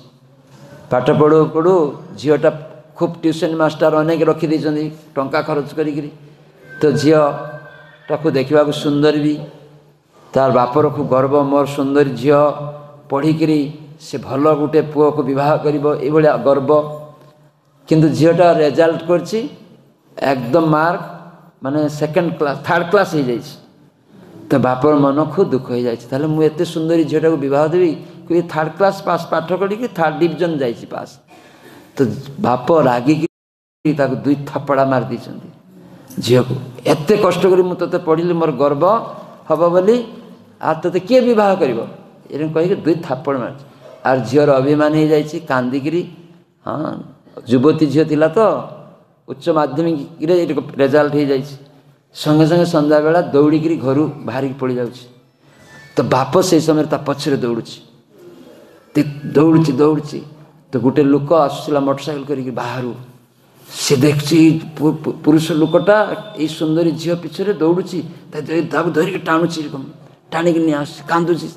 ପାଠ ପଢ଼ୁ ପଢ଼ୁ ଝିଅଟା ଖୁବ୍ ଟ୍ୟୁସନ୍ ମାଷ୍ଟର ଅନେକ ରଖିଦେଇଛନ୍ତି ଟଙ୍କା ଖର୍ଚ୍ଚ କରିକିରି ତ ଝିଅଟାକୁ ଦେଖିବାକୁ ସୁନ୍ଦର ବି ତାର ବାପର ଖୁବ୍ ଗର୍ବ ମୋର ସୁନ୍ଦରୀ ଝିଅ ପଢ଼ିକିରି ସେ ଭଲ ଗୋଟେ ପୁଅକୁ ବିବାହ କରିବ ଏଇଭଳିଆ ଗର୍ବ କିନ୍ତୁ ଝିଅଟା ରେଜଲ୍ଟ କରିଛି একদম ମାର୍କ ମାନେ ସେକେଣ୍ଡ କ୍ଲାସ୍ ଥାର୍ଡ଼ କ୍ଲାସ୍ ହେଇଯାଇଛି ତ ବାପର ମନ ଖୁବ୍ ଦୁଃଖ ହେଇଯାଇଛି ତାହେଲେ ମୁଁ ଏତେ ସୁନ୍ଦରୀ ଝିଅଟାକୁ ବିବାହ ଦେବି କି ଥାର୍ଡ଼ କ୍ଲାସ୍ ପାଠ କରିକି ଥାର୍ଡ଼ ଡିଭିଜନ୍ ଯାଇଛି ପାସ୍ ତ ବାପ ରାଗିକି ତାକୁ 2 ଥାପଡ଼ା ମାରି ଦେଇଛନ୍ତି ଝିଅକୁ ଏତେ କଷ୍ଟ କରି ମୁଁ ତୋତେ ପଢ଼ିଲି ମୋର ଗର୍ବ ହେବ ବୋଲି ଆଉ ତୋତେ କିଏ ବିବାହ କରିବ ଏରେ କହିକି 2 ଥାପଡ଼ ମାରିଛି ଆଉ ଝିଅର ଅଭିମାନ ହେଇଯାଇଛି କାନ୍ଦିକିରି ଯୁବତୀ ଝିଅ ଥିଲା ତ ଉଚ୍ଚ ମାଧ୍ୟମିକରେ ରେଜଲ୍ଟ ହେଇଯାଇଛି ସଙ୍ଗେ ସଙ୍ଗେ ସନ୍ଧ୍ୟାବେଳା ଦୌଡ଼ିକିରି ଘରୁ ବାହାରିକି ପଳେଇ ଯାଉଛି ତ ବାପ ସେଇ ସମୟରେ ତା ପଛରେ ଦୌଡ଼ୁଛି ତ ଗୋଟେ ଲୋକ ଆସୁଥିଲା ମୋଟରସାଇକେଲ କରିକି ବାହାରୁ ସେ ଦେଖିଛି ପୁରୁଷ ଲୋକଟା ଏଇ ସୁନ୍ଦରୀ ଝିଅ ପିଛରେ ଦୌଡ଼ୁଛି ତାକୁ ଧରିକି ଟାଣିକି ନେଇ ଆସୁଛି କାନ୍ଦୁଛି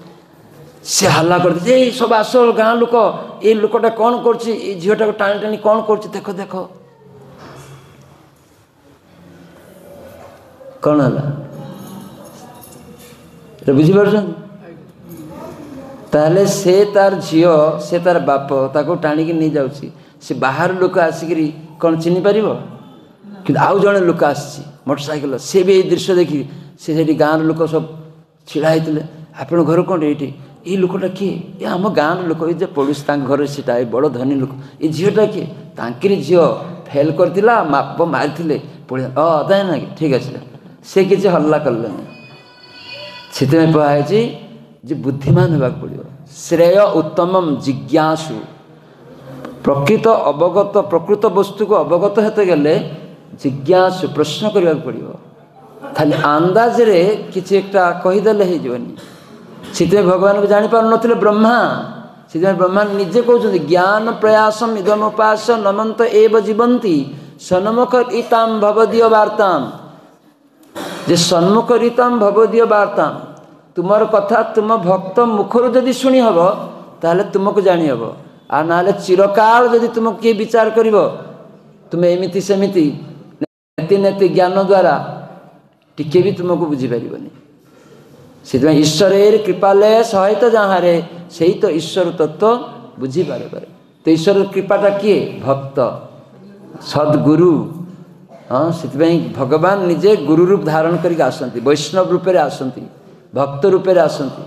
ସେ ହାଲ୍ଲା କରିଦେଇଛି ଏଇ ସବୁ ଆସ ଗାଁ ଲୋକ ଏଇ ଲୋକଟା କ'ଣ କରୁଛି ଏଇ ଝିଅଟାକୁ ଟାଣି ଟାଣି କ'ଣ କରୁଛି ଦେଖ କ'ଣ ହେଲା ବୁଝିପାରୁଛନ୍ତି ତାହେଲେ ସେ ତାର ଝିଅ ସେ ତାର ବାପ ତାକୁ ଟାଣିକି ନେଇଯାଉଛି ସେ ବାହାର ଲୋକ ଆସିକିରି କ'ଣ ଚିହ୍ନି ପାରିବ କିନ୍ତୁ ଆଉ ଜଣେ ଲୋକ ଆସିଛି ମୋଟରସାଇକେଲ ସେ ବି ଏଇ ଦୃଶ୍ୟ ଦେଖି ସେ ସେଠି ଗାଁର ଲୋକ ସବୁ ଛିଡ଼ା ହେଇଥିଲେ ଆପଣଙ୍କ ଘର କ'ଣ ଏଇଠି ଏଇ ଲୋକଟା କିଏ ଏ ଆମ ଗାଁର ଲୋକ ଏଇ ଯେ ପଡ଼ୋଶୀ ତାଙ୍କ ଘରେ ସେଟା ଏ ବଡ଼ ଧନୀ ଲୋକ ଏ ଝିଅଟା କିଏ ତାଙ୍କରି ଝିଅ ଫେଲ୍ କରିଥିଲା ବାପ ମାରିଥିଲେ ପଢ଼ିଲା ତାই ନା କି ଠିକ୍ ଅଛି ସେ କିଛି ହଲ୍ଲା କଲେନି ସେଥିପାଇଁ କୁହାଯାଇଛି ଯେ ବୁଦ୍ଧିମାନ ହେବାକୁ ପଡ଼ିବ ଶ୍ରେୟ ଉତ୍ତମମ୍ ଜିଜ୍ଞାସୁ ପ୍ରକୃତ ବସ୍ତୁକୁ ଅବଗତ ହେତେ ଗଲେ ଜିଜ୍ଞାସୁ ପ୍ରଶ୍ନ କରିବାକୁ ପଡ଼ିବ ଖାଲି ଅନ୍ଦାଜରେ କିଛି একটা କହିଦେଲେ ହେଇଯିବନି ସେଥିପାଇଁ ଭଗବାନଙ୍କୁ ଜାଣିପାରୁନଥିଲେ ବ୍ରହ୍ମା ସେଥିପାଇଁ ବ୍ରହ୍ମା ନିଜେ କହୁଛନ୍ତି ଜ୍ଞାନ ପ୍ରୟାସମ୍ ଇଦମ୍ ଉପାସ ନମନ୍ତ ଏବ ଜୀବନ୍ତି ସନ୍ମୁଖ ଇତାମ୍ ଭବଦୀୟ ବାର୍ତ୍ତାମ୍ ଯେ ସନ୍ମୁଖ ରୀତାମ୍ ଭବଦୀୟ ବାର୍ତ୍ତାମ୍ ତୁମର କଥା ତୁମ ଭକ୍ତ ମୁଖରୁ ଯଦି ଶୁଣି ହେବ ତାହେଲେ ତୁମକୁ ଜାଣି ହେବ ଆଉ ନହେଲେ ଚିରକାଳ ଯଦି ତୁମକୁ କିଏ ବିଚାର କରିବ ତୁମେ ଏମିତି ସେମିତି ନେତି ଜ୍ଞାନ ଦ୍ୱାରା ଟିକେ ବି ତୁମକୁ ବୁଝିପାରିବନି से ईश्वर कृपाले सहित जहाँ से ही तो ईश्वर तत्व बुझीपारे तो ईश्वर कृपाटा किए भक्त सद्गुरु हाँ से भगवान निजे गुरु रूप धारण करके आसती वैष्णव रूपे आसती भक्त रूपे आसती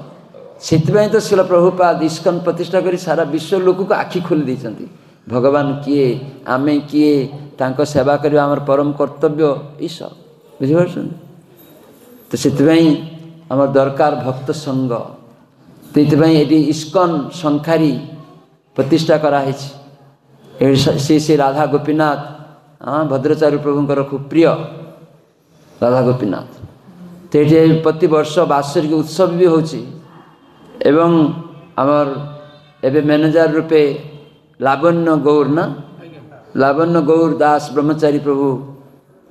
से तो शिल प्रभुपाद इस्कन प्रतिष्ठा कर सारा विश्व लोक को आखि खोली देती भगवान किए आमे किए तांको सेवा करवा आमर परम कर्तव्य ये सब बुझीपार तो से आमर दरकार भक्त संग तो ये इस्कन संखारी प्रतिष्ठा कराई से राधा गोपीनाथ हाँ भद्राचार्य प्रभुंकर खूब प्रिय राधा गोपीनाथ तो ये प्रति वर्ष वार्षिक उत्सव भी होची एवं आमर एबे मैनेजर रूपे लावण्य गौर ना लावण्य गौर दास ब्रह्मचारी प्रभु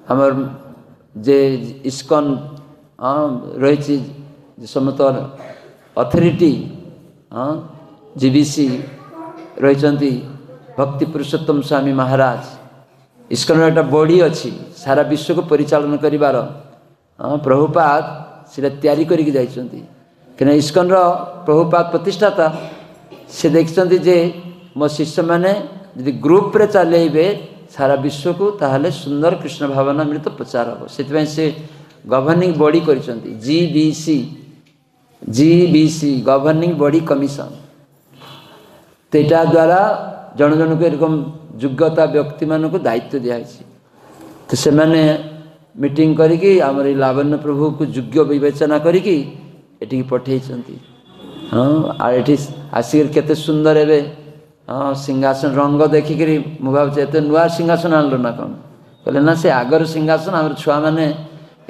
आमर जे इस्कन रही समस्त अथॉरिटी हाँ जीबीसी रही भक्ति पुरुषोत्तम स्वामी महाराज इस्कन एक बॉडी अच्छी सारा विश्व को परिचालन करिवार प्रभुपाद से तैयारी करके जाइछंती कि इस्कन प्रभुपाद प्रतिष्ठाता से देखते जे मो शिष्य मैंने यदि ग्रुप रे चलेबे सारा विश्व को ताहले सुंदर कृष्ण भावना मृत प्रचार हम से गवर्निंग बॉडी करिसंती जीबीसी गवर्निंग बॉडी कमिशन तो यहाँ द्वारा जन जन को एरकम योग्यता व्यक्ति मान को दायित्व दिखाई तो से मैंने मीटिंग करी आमर लावण्य प्रभु को योग्य विवेचना करी पठे हाँ आठी आसिक केते सुंदर एवं हाँ सिंहासन रंग देखिक मुझे एत नुआ सिंहासन आनल ना कौन कहले ना से आगर सिंहासन आम छुआ मैंने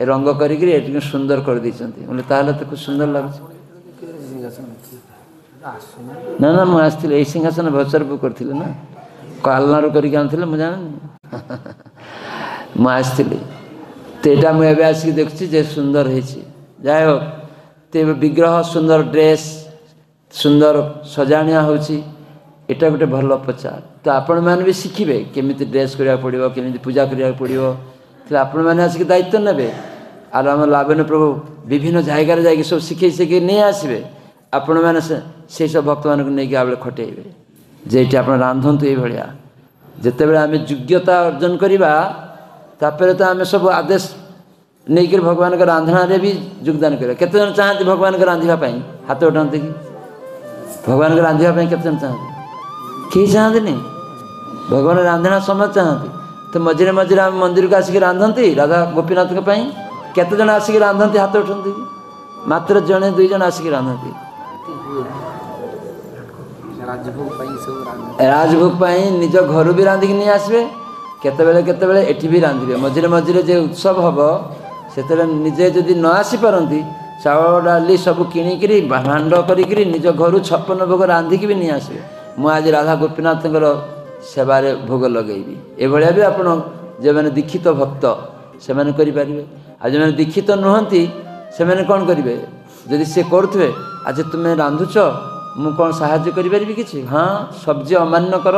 रंग करी सुंदर कर बोले ताहले तो खूब सुंदर लगे ना ना मुझे आसती यही सिंहासन भचर करी ना कालनारू करके आनी मुझे जानी मुझे तो यहाँ मुझे आसिक देखुची जे सुंदर है जाए हो तो विग्रह सुंदर ड्रेस सुंदर सजाणिया होची एटा गोटे भल प्रचार तो आपण मैंने भी शिखिबे केमी ड्रेस करा पड़ो केमी पूजा करा पड़ो तो आपण मैंने आसिक दायित्व नेबे आर आम लावण्य प्रभु विभिन्न जगार जाकि सब शिखे शिखे नहीं आसबे आपण मैंने से सब भक्त मान नहीं आगे खटेबे जेठी आप रांधतु ये भाया जिते बड़े आम योग्यता अर्जन करवा तापर तो आम सब आदेश नहीं कर भगवान का रांधना भी योगदान करें केते जन चाहती भगवान को रांधापी हाथ उठाते कि भगवान को रांधापी केते जन चाहते कहीं चाहते नहीं भगवान रांधना समय चाहती तो मझे मझे आम मंदिर को आसिक रांधती राधा गोपीनाथ केते जन आसिक रांधती हाथ उठाते कि मात्र जड़े दुई जन आसिक रांधती राजभोग निज घर भी रांधिक नहीं आसबे केते एटी भी रांधे मझे मझे जो उत्सव हम से निजे जदि न आसी पारती चाउल डाली सब किणिकी भाण्ड करी निज घर 56 भोग रांधिकी भी नहीं आसबे मु आज राधा गोपीनाथ सेवार भोग लगेबी एभलिया भी आपण जो मैंने दीक्षित भक्त से मैंने करें आज जो मैंने दीक्षित नुहति से मैंने कौन करेंगे जदि सी करुवे आज तुम्हें रांधुच मु कौन साहाय्य करी किसी हाँ सब्जी अमान्य कर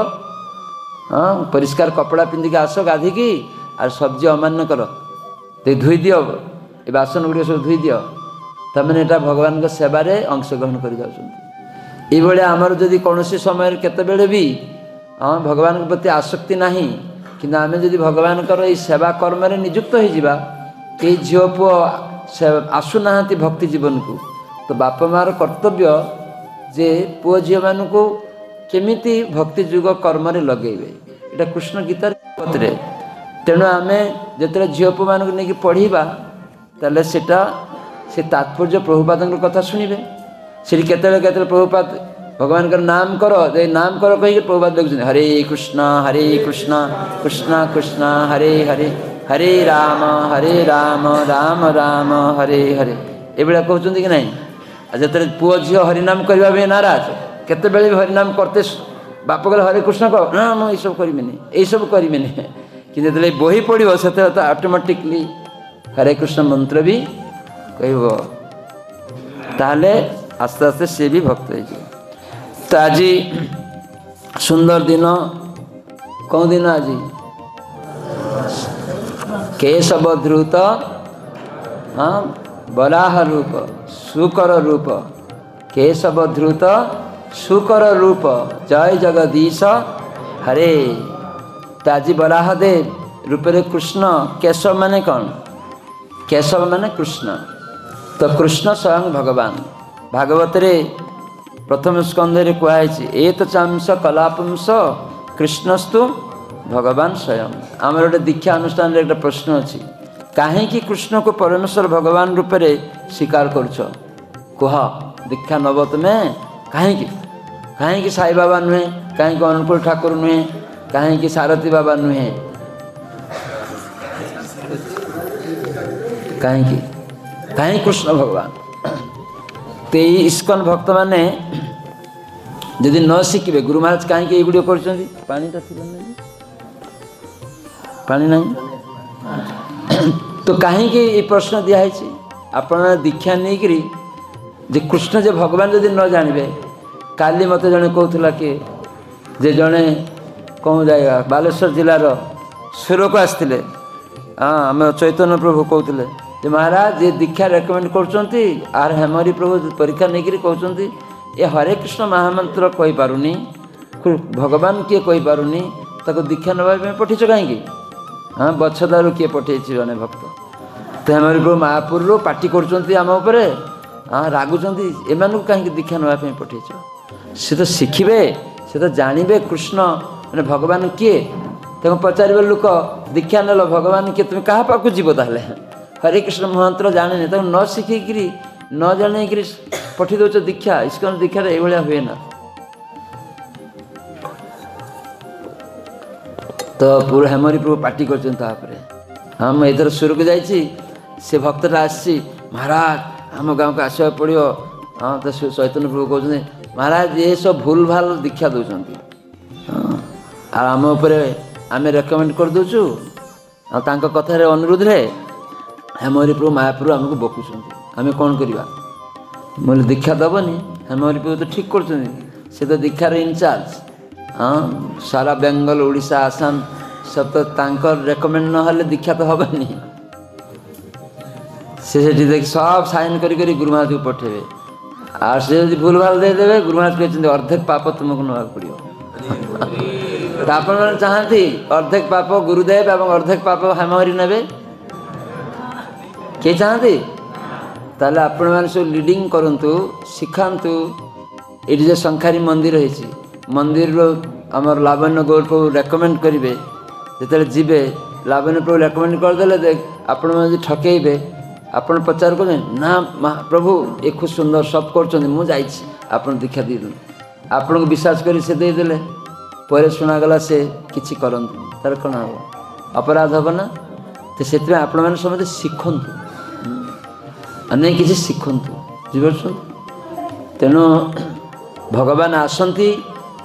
हाँ परिष्कार कपड़ा पिंधिक आस गाधिकी आर सब्जी अमान्य कर तो धोई दियो ये बासन गुड़ सब धोई दियो तमें यहाँ भगवान को सेवार अंशग्रहण कर आमर जदि कौन समय केतबेले भी हाँ भगवान के प्रति आसक्ति नहीं कि आम जदि भगवान सेवा कर्म निजुक्त हो कई झील पुओ आसुना भक्ति जीवन को तो बाप मार कर्तव्य जे पुओ झील मान को केमिति भक्ति जुग कर्म लगेबे एटा कृष्ण गीतार पत्रे तेणु आम जो झील पुओ मान नहीं पढ़ा ताले सेटा से तात्पर्य प्रभुपाद कथा शुणवे से केते प्रभुपाद भगवान का नाम करो नाम करो कहीं प्रभुपाद लिखुं हरे कृष्ण कृष्ण कृष्ण हरे हरे हरे राम राम राम हरे हरे ये कहते कि नहीं जो पुओ झील हरिनाम करवा भी नाराज केते भी हरिनाम करते बाप कहले हरे कृष्ण कह ना मुझे सब करें यही सब करें कि जो बही पड़ो से तो ऑटोमेटिकली हरे कृष्ण मंत्र भी कह ताले आस्ते आस्ते सी भी भक्त हो तो आज सुंदर दिन कौन दिन आज केशव धृत हाँ बराह रूप शुकर रूप केशव धृत शुकर रूप जय जगदीश हरे। तो आज बराहदेव रूपरे कृष्ण केशव माने कौन? केशव माने कृष्ण। तो कृष्ण स्वयं भगवान। भागवत रे प्रथम स्कंधे कहुई एत चांस कलापुंस कृष्णस्तु भगवान स्वयं। आम गोटे दीक्षा अनुष्ठान रे एक प्रश्न अच्छी कहीं कृष्ण को परमेश्वर भगवान रूप से स्वीकार करुछ कह दीक्षा नब तुम्हें कहीं साई बाबा नुहे कहीं अनुकूल ठाकुर नुहे कहीं सारथी बाबा नुहे कहीं कृष्ण भगवान। तो इस्कन भक्त माने यदि न शिखे गुरु महाराज कहीं ये गुड़ कर पानी नहीं तो कहीं ये प्रश्न दिखाई आप दीक्षा नहीं करी जे कृष्ण जे भगवान जदि न जानवे काली मत जड़े कहला कि जे जड़े कौन जाएगा बालेश्वर जिलार सुरक आसते हाँ आम चैतन्य प्रभु कहते महाराज ये दीक्षा रेकमेंड कर हेमरी प्रभु परीक्षा नहीं कहते ये हरे कृष्ण महामंत्र कही पारुनी भगवान किए कही पारुनी ताको दीक्षा नवा पठेच कहीं हाँ बछदारू किए पठे जने भक्त तो हेमरी प्रभु महापुर पार्टी कर हाँ रागुंट एम कहीं दीक्षा नापी पठेच सी तो शिखे से तो जानवे कृष्ण मैंने भगवान किए तेज पचार लोक दीक्षा नेल भगवान किए तुम क्या पाक जीव ताल हरे कृष्ण मंत्र जाने तक न शिखी न जान पठे दौच दीक्षा इस्कन दीक्षा ये हुए ना। तो पूरा हेमरी प्रभु पार्टी कर हाँ मुझे इधर सुरक से भक्तटा आसी महाराज आम गाँव को आसवा पड़ो हाँ तो चैतन्य प्रभु कहते महाराज ये सब भूल भाल दीक्षा दौरान हाँ आम आम रेकमेंड कर दूचु कथार अनुरोध रे हेमरी प्रभु महाप्रभु आमको बकुंट आम कौन करवा बोले दीक्षा दबनी हेमरी प्रभु तो ठीक कर तो दीक्षार इनचार्ज हाँ सारा बेंगल उड़ीसा आसाम सब तो तांकर रेकमेंड न दीक्षा तो हेनी से देख सब साइन करी गुरु महाराज को पठेबे और से जो भूल भाल देदेवे गुरु महाराज कहते अर्धेक पाप तुमको नाक पड़ो तो आपण मैंने चाहती अर्धेक पाप गुरुदेव एवं अर्धेक पाप हेमहरी ने किए चाहती ताले आपण मैंने सब लीडिंग करंतु शिखांतु ये जो शंखारी मंदिर है मंदिर आमर लावण्य गौर प्रभु रेकमेंड करेंगे जो जीवे लावण्य प्रभु रेकमेंड करदे देख आपण मैंने ठकेबे आपण पचार कर ना प्रभु ये खूब सुंदर सब कर दीक्षा दी आपण को विश्वास कर देदेले पर शुणागला से किसी करती तार कौन हम अपराध हम ना तो से आपण मैंने समझे शिखतु नहीं किसी शिखतु बुझे तेणु भगवान आसती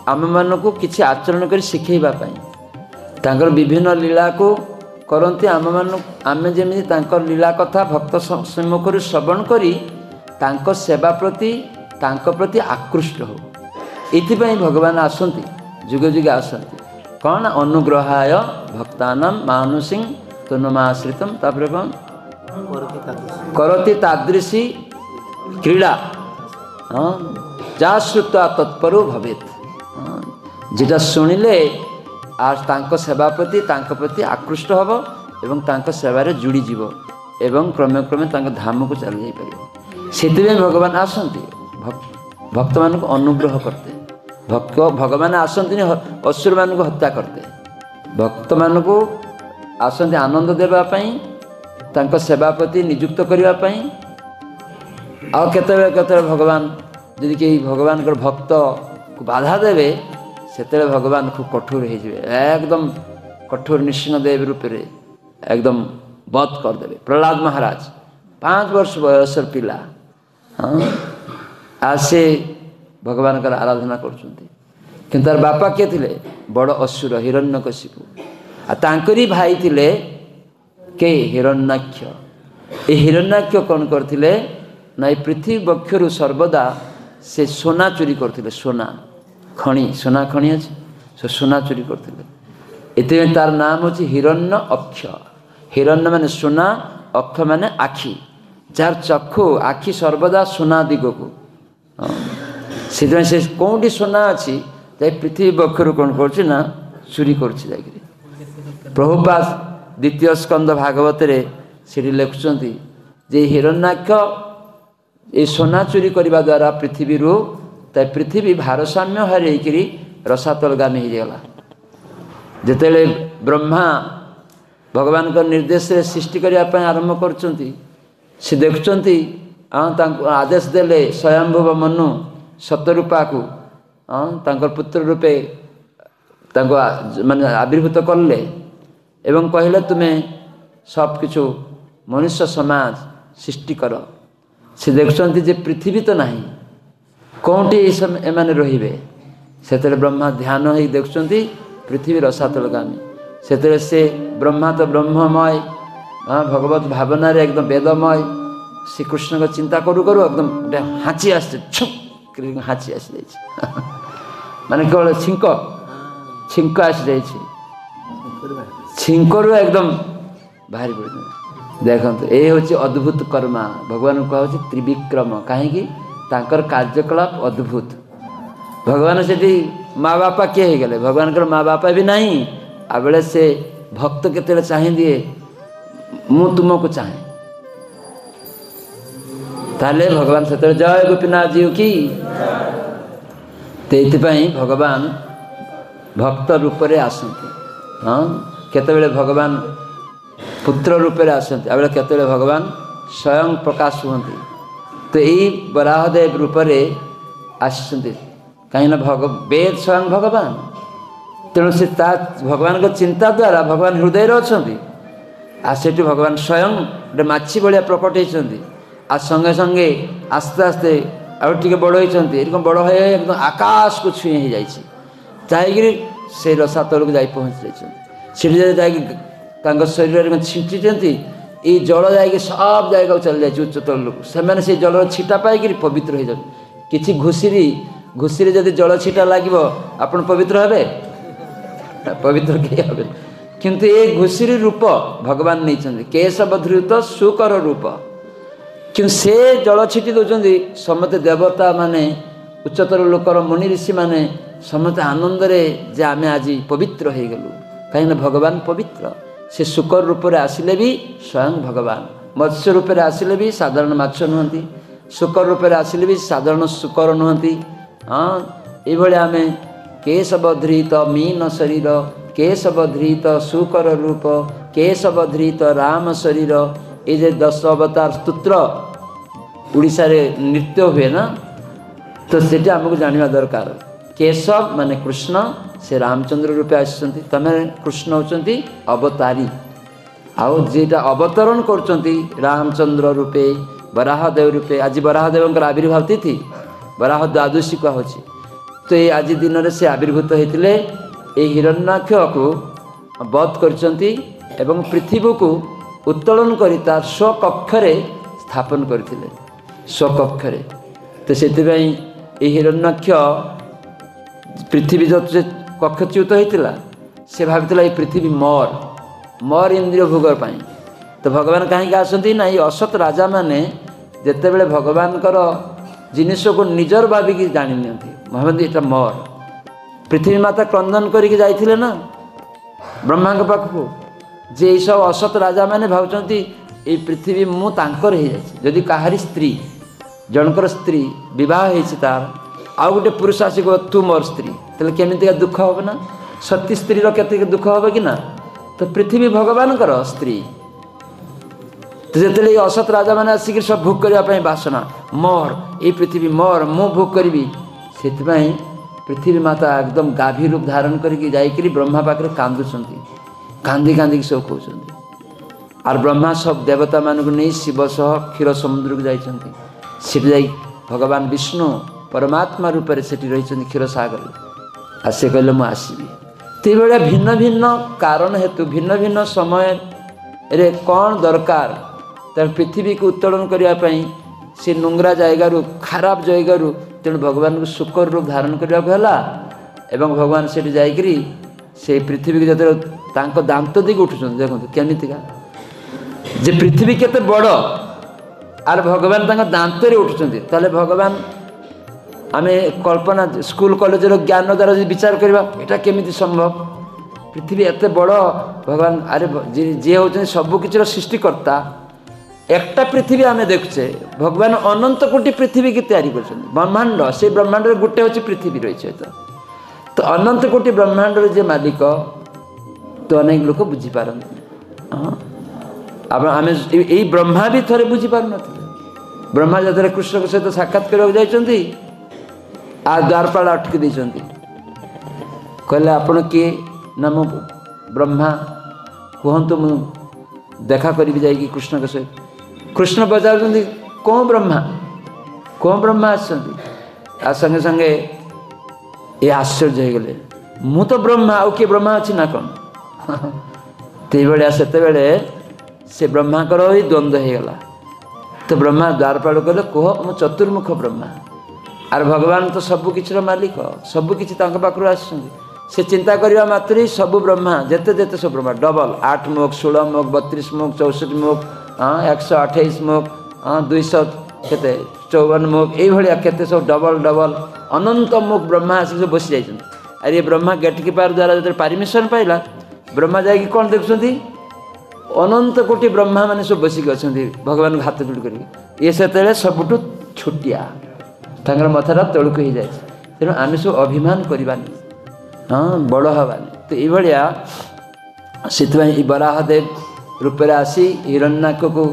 आम मान को किसी आचरण कर शिखेवाई विभिन्न लीला को करती आम मान आम जमी लीला कथा भक्त सम्मुख श्रवण करी सेवा प्रति आकृष्ट हो ये भगवान आसती जुगे जुगे आसती कौन अनुग्रहाय भक्तानां मानुषिं तनुमाश्रितम तापर कौन करती तादृशी क्रीड़ा हाँ जा श्रुत्वा तत्परो भवेत जेटा शुणिले आज तांको सेवा प्रति आकृष्ट हम एवं तांको सेवारे जुड़ी जीव एवं क्रमे क्रमे तांको धाम को चली जाई परिबो सेतिबे भगवान आसंती भक्त मान को अनुग्रह करते भक्त भगवान आसंती असुर मान को हत्या करते भक्त मान को आसंती आनंद देबा पई तांको सेवा प्रति नियुक्त करिबा पई आ केते भगवान यदि कि भगवान को भक्त को बाधा देवे से भगवान खूब कठोर हो एकदम कठोर नृसिंहदेव रूप से एकदम बध करदे। प्रहलाद महाराज 5 वर्ष बयसर पिला हाँ आज से भगवान का आराधना कर तार बापा किए थे बड़ असुर हिरण्यकशिपु तांकरी भाई थिले के हिरण्याक्ष ये हिरण्याक्ष कौन करथिले ना पृथ्वी बक्षरु सर्वदा से सोना चोरी करथिले सोना खणी सोना खणी अच्छे से सोना चोरी करते तार नाम हूँ हिरण्य अक्ष हिरण्य माने सोना अक्ष माने आखि ଯାହାର ଚକ୍ଷୁ ଆଖି ସର୍ବଦା ସୁନା ଦିଗକୁ। ସେଥିପାଇଁ ସେ କେଉଁଠି ସୁନା ଅଛି ଯାଇ ପୃଥିବୀ ବକ୍ଷରୁ କ'ଣ କରୁଛି ନା ଚୁରି କରୁଛି ଯାଇକରି। ପ୍ରଭୁପାଦ ଦ୍ୱିତୀୟ ସ୍କନ୍ଦ ଭାଗବତରେ ସେଠି ଲେଖୁଛନ୍ତି ଯେ ହିରଣ୍ୟାକ୍ଷ ଏ ସୁନା ଚୁରି କରିବା ଦ୍ୱାରା ପୃଥିବୀରୁ ତା ପୃଥିବୀ ଭାରସାମ୍ୟ ହରାଇକିରି ରସାତଳଗାମୀ ହେଇଗଲା। ଯେତେବେଳେ ବ୍ରହ୍ମା ଭଗବାନଙ୍କ ନିର୍ଦ୍ଦେଶରେ ସୃଷ୍ଟି କରିବା ପାଇଁ ଆରମ୍ଭ କରୁଛନ୍ତି, ସେ ଦେଖୁଛନ୍ତି ତାଙ୍କୁ ଆଦେଶ ଦେଲେ ସ୍ୱୟଂଭୁବ ମନୁ ଶତରୂପାକୁ ତାଙ୍କର ପୁତ୍ର ରୂପେ ତାଙ୍କୁ ମାନେ ଆବିର୍ଭୂତ କଲେ ଏବଂ କହିଲେ ତୁମେ ସବୁ କିଛି ମନୁଷ୍ୟ ସମାଜ ସୃଷ୍ଟି କର। ସେ ଦେଖୁଛନ୍ତି ଯେ ପୃଥିବୀ ତ ନାହିଁ, କେଉଁଠି ଏମାନେ ରହିବେ? ସେତେବେଳେ ବ୍ରହ୍ମା ଧ୍ୟାନ ହେଇ ଦେଖୁଛନ୍ତି ପୃଥିବୀ ରସାତଳଗାମୀ। ସେତେବେଳେ ସେ ବ୍ରହ୍ମା ତ ବ୍ରହ୍ମମୟ, ଭଗବତ ଭାବନାରେ ଏକଦମ ବେଦମୟ, ଶ୍ରୀକୃଷ୍ଣଙ୍କ ଚିନ୍ତା କରୁ କରୁ ଏକଦମ ଗୋଟେ ହାଞ୍ଚି ଆସିছে, ଛୁପ୍ ହାଞ୍ଚି ଆସିଯାଇଛି। ମାନେ କେବଳ ଛିଙ୍କ ଆସିଯାଇଛି, ଛିଙ୍କରୁ ଏକଦମ ବାହାରି ପଡ଼ିଛି। ଦେଖନ୍ତୁ ଏଇ ହେଉଛି ଅଦ୍ଭୁତ କର୍ମା। ଭଗବାନଙ୍କୁ କୁହାହେଉଛି ତ୍ରିବିକ୍ରମ। କାହିଁକି? ତାଙ୍କର କାର୍ଯ୍ୟକଳାପ ଅଦ୍ଭୁତ। ଭଗବାନ ସେଠି ମା ବାପା କିଏ ହେଇଗଲେ? ଭଗବାନଙ୍କର ମା ବାପା ବି ନାହିଁ। ଆଉ ବେଳେ ସେ ଭକ୍ତ କେତେବେଳେ ଚାହିଁ ଦିଏ ମୁଁ ତୁମକୁ ଚାହେଁ, ତାହେଲେ ଭଗବାନ ସେତେବେଳେ ଜୟ ଗୋପୀନାଥ ଜୀଉ କି। ସେଇଥିପାଇଁ ଭଗବାନ ଭକ୍ତ ରୂପରେ ଆସନ୍ତି। କେତେବେଳେ ଭଗବାନ ପୁତ୍ର ରୂପରେ ଆସନ୍ତି, ଆଉ ବେଳେ କେତେବେଳେ ଭଗବାନ ସ୍ୱୟଂ ପ୍ରକାଶ ହୁଅନ୍ତି। ତ ଏଇ ବରାହଦେବ ରୂପରେ ଆସିଛନ୍ତି। କାହିଁକିନା ବେଦ ସ୍ୱୟଂ ଭଗବାନ, ତେଣୁ ସେ ତା ଭଗବାନଙ୍କ ଚିନ୍ତା ଦ୍ୱାରା ଭଗବାନ ହୃଦୟରେ ଅଛନ୍ତି। ଆଉ ସେଠି ଭଗବାନ ସ୍ୱୟଂ ଗୋଟେ ମାଛି ଭଳିଆ ପ୍ରକଟ ହେଇଛନ୍ତି। ଆଉ ସଙ୍ଗେ ସଙ୍ଗେ ଆସ୍ତେ ଆସ୍ତେ ଆଉ ଟିକେ ବଡ଼ ହେଇଛନ୍ତି। ଏଠି କ'ଣ ବଡ଼ ହେଇ ଏକଦମ ଆକାଶକୁ ଛୁଇଁ ହେଇଯାଇଛି, ଯାଇକିରି ସେଇ ରସାତଳକୁ ଯାଇ ପହଞ୍ଚି ଯାଇଛନ୍ତି। ସେଠି ଯଦି ଯାଇକି ତାଙ୍କ ଶରୀରରେ ଛିଞ୍ଚିଛନ୍ତି, ଏଇ ଜଳ ଯାଇକି ସବୁ ଜାଗାକୁ ଚାଲି ଯାଇଛି ଉଚ୍ଚ ତଳକୁ। ସେମାନେ ସେଇ ଜଳର ଛିଟା ପାଇକିରି ପବିତ୍ର ହେଇଯାନ୍ତି। କିଛି ଘୁଷିରେ ଯଦି ଜଳ ଛିଟା ଲାଗିବ ଆପଣ ପବିତ୍ର ହେବେ? ପବିତ୍ର କେହି ହେବେ। କିନ୍ତୁ ଏ ଘୁଷିର ରୂପ ଭଗବାନ ନେଇଛନ୍ତି, କେଶବଧୃତ ସୁକର ରୂପ। କିନ୍ତୁ ସେ ଜଳ ଛିଟି ଦେଉଛନ୍ତି, ସମସ୍ତେ ଦେବତା ମାନେ ଉଚ୍ଚତର ଲୋକର ମୁନି ଋଷିମାନେ ସମସ୍ତେ ଆନନ୍ଦରେ ଯେ ଆମେ ଆଜି ପବିତ୍ର ହେଇଗଲୁ। କାହିଁକିନା ଭଗବାନ ପବିତ୍ର। ସେ ଶୁକର ରୂପରେ ଆସିଲେ ବି ସ୍ୱୟଂ ଭଗବାନ, ମତ୍ସ୍ୟ ରୂପରେ ଆସିଲେ ବି ସାଧାରଣ ମାଛ ନୁହନ୍ତି, ଶୁକର ରୂପରେ ଆସିଲେ ବି ସାଧାରଣ ଶୁକର ନୁହନ୍ତି। ଏଇଭଳି ଆମେ କେଶବଧୃତ ମୀନ ଶରୀର, କେଶବଧୃତ ଶୁକର ରୂପ, କେଶବଧୃତ ରାମ ଶରୀର। এই যে 10 ଅବତାର ସ୍ତୋତ୍ର ଓଡ଼ିଶାରେ ନୃତ୍ୟ ହୁଏ ନା, ତ ସେଟା ଆମକୁ ଜାଣିବା ଦରକାର। କେଶବ ମାନେ କୃଷ୍ଣ, ସେ ରାମଚନ୍ଦ୍ର ରୂପେ ଆସିଛନ୍ତି। ତମେ କୃଷ୍ଣ ହେଉଛନ୍ତି ଅବତାରୀ, ଆଉ ଯେଟା ଅବତରଣ କରୁଛନ୍ତି ରାମଚନ୍ଦ୍ର ରୂପେ, ବରାହଦେବ ରୂପେ। ଆଜି ବରାହଦେବଙ୍କର ଆବିର୍ଭାବ ତିଥି, ବରାହ ଦ୍ୱାଦଶୀ କୁହାହେଉଛି। ତ ଏଇ ଆଜି ଦିନରେ ସେ ଆବିର୍ଭୂତ ହେଇଥିଲେ, এই ହିରଣ୍ୟାକ୍ଷକୁ ବଧ କରିଛନ୍ତି ଏବଂ ପୃଥିବୀକୁ ଉତ୍ତୋଳନ କରି ତାର ସ୍ୱକକ୍ଷରେ ସ୍ଥାପନ କରିଥିଲେ, ସ୍ୱକକ୍ଷରେ। ତ ସେଥିପାଇଁ এই ହିରଣ୍ୟାକ୍ଷ ପୃଥିବୀ ଯେ କକ୍ଷଚ୍ୟୁତ ହେଇଥିଲା, ସେ ଭାବିଥିଲା ଏଇ ପୃଥିବୀ ମୋର ଇନ୍ଦ୍ରିୟ ଭୋଗ ପାଇଁ। ତ ଭଗବାନ କାହିଁକି ଆସନ୍ତି ନା, ଏଇ ଅସତ ରାଜାମାନେ ଯେତେବେଳେ ଭଗବାନଙ୍କର ଜିନିଷକୁ ନିଜର ଭାବିକି ଜାଣି ନିଅନ୍ତି, ଭାବନ୍ତି ଏଇଟା ମୋର। ପୃଥିବୀ ମାତା କ୍ରନ୍ଦନ କରିକି ଯାଇଥିଲେ ନା ବ୍ରହ୍ମାଙ୍କ ପାଖକୁ, ଯେ ଏଇସବୁ ଅସତ ରାଜାମାନେ ଭାବୁଛନ୍ତି ଏଇ ପୃଥିବୀ ମୁଁ ତାଙ୍କର ହେଇଯାଇଛି। ଯଦି କାହାରି ସ୍ତ୍ରୀ, ଜଣଙ୍କର ସ୍ତ୍ରୀ ବିବାହ ହେଇଛି, ତାର ଆଉ ଗୋଟେ ପୁରୁଷ ଆସିବ ତୁ ମୋର ସ୍ତ୍ରୀ, ତାହେଲେ କେମିତିକା ଦୁଃଖ ହେବ ନା? ସତୀ ସ୍ତ୍ରୀର କେତେ ଦୁଃଖ ହେବ କି ନା? ତ ପୃଥିବୀ ଭଗବାନଙ୍କର ସ୍ତ୍ରୀ। ତ ଯେତେବେଳେ ଏଇ ଅସତ ରାଜାମାନେ ଆସିକି ସବୁ ଭୋଗ କରିବା ପାଇଁ ବାସନା, ମୋର ଏଇ ପୃଥିବୀ ମୋର, ମୁଁ ଭୋଗ କରିବି। ସେଥିପାଇଁ ପୃଥିବୀ ମାତା ଏକଦମ ଗାଭୀ ରୂପ ଧାରଣ କରିକି ଯାଇକରି ବ୍ରହ୍ମା ପାଖରେ କାନ୍ଦୁଛନ୍ତି, କାନ୍ଦିକି ସବୁ କହୁଛନ୍ତି। আর ব্রহ্মা সব দেবতাମାନଙ୍କୁ ନେଇ ଶିବ ସହ କ୍ଷୀର ସମୁଦ୍ରକୁ ଯାଇଛନ୍ତି। ସେଠି ଯାଇ ଭଗବାନ ବିଷ୍ଣୁ ପରମାତ୍ମା ରୂପରେ ସେଠି ରହିଛନ୍ତି କ୍ଷୀର ସାଗରରେ। ଆଉ ସେ କହିଲେ ମୁଁ ଆସିବି। ସେଇଭଳିଆ ଭିନ୍ନ ଭିନ୍ନ କାରଣ ହେତୁ ଭିନ୍ନ ଭିନ୍ନ ସମୟରେ କ'ଣ ଦରକାର, ତେଣୁ ପୃଥିବୀକୁ ଉତ୍ତୋଳନ କରିବା ପାଇଁ ସେ ନୁଙ୍ଗରା ଜାଗାରୁ, ଖରାପ ଜାଗାରୁ, ତେଣୁ ଭଗବାନଙ୍କୁ ଶୁକର ରୂପ ଧାରଣ କରିବାକୁ ହେଲା। ଏବଂ ଭଗବାନ ସେଠି ଯାଇକରି ସେ ପୃଥିବୀକୁ ଯେତେବେଳେ ତାଙ୍କ ଦାନ୍ତ ଦେଇକି ଉଠୁଛନ୍ତି, ଦେଖନ୍ତୁ କେମିତିକା ଯେ ପୃଥିବୀ କେତେ ବଡ଼, आर भगवान तांका दांतरे उठुचंती ताले भगवान आमे कल्पना स्कूल कॉलेज रो ज्ञान द्वारा जो विचार करबा एटा केमिति संभव पृथ्वी एते बड़ भगवान अरे जे होचन सब किछर सृष्टिकर्ता एकटा पृथ्वी आमे देखुचे भगवान अनंत कोटि पृथ्वी के तैयारी करछन ब्रह्मांड से ब्रह्मांड रे गुटे होची पृथ्वी रहिছে तो अनंत कोटि ब्रह्मांड रे जे मालिक तो अनेक लोक बुझी पारन अब आमे एई ब्रह्मा भी थरे बुझी पार नथिले ब्रह्मा जतरे कृष्ण के सहित साक्षात करबा जायचंती आ द्वारपाल अटकी दैचंती कहले आपण के नाम ब्रह्मा कहंतु मु देखा करी जाई कृष्ण के सहित कृष्ण बजाउछंती कौन ब्रह्मा आछंती आ संगे संगे ये आश्चर्य हो गले मु तो ब्रह्मा आउ के ब्रह्मा अछि ना कोन ते बेले सेते बेले से ब्रह्मा करो ही द्वंद्व हो गला तो ब्रह्मा द्वारपाल कहले कह मु चतुर्मुख ब्रह्मा आर भगवान तो सब किछर मालिक सब किछि तांका पाखरु आछंती से चिंता करवा मात्र ही सब ब्रह्मा जेते जेते सब ब्रह्मा डबल 8 मुख 16 मुख 32 मुख 64 मुख 128 मुख 200 केते 54 मुख एई भलिया केते सब डबल डबल अनंत मुख ब्रह्मा आसी बसी जाइछन अरे ब्रह्मा गेट कीपर द्वारा जते परमिशन पाइला ब्रह्मा जाई कोन देखछंती अनंत कोटि ब्रह्मा माने सब बसी गछंती भगवान को हाथ जोड़ करी ये सेतेले सबटु छुटिया तांगर मथरा तळुक हो जाय तेनु आमे सब अभिमान करबानी हाँ बड़ हवानी तो ये से बराहदेव रूप में आसी हिरण्याक्ष को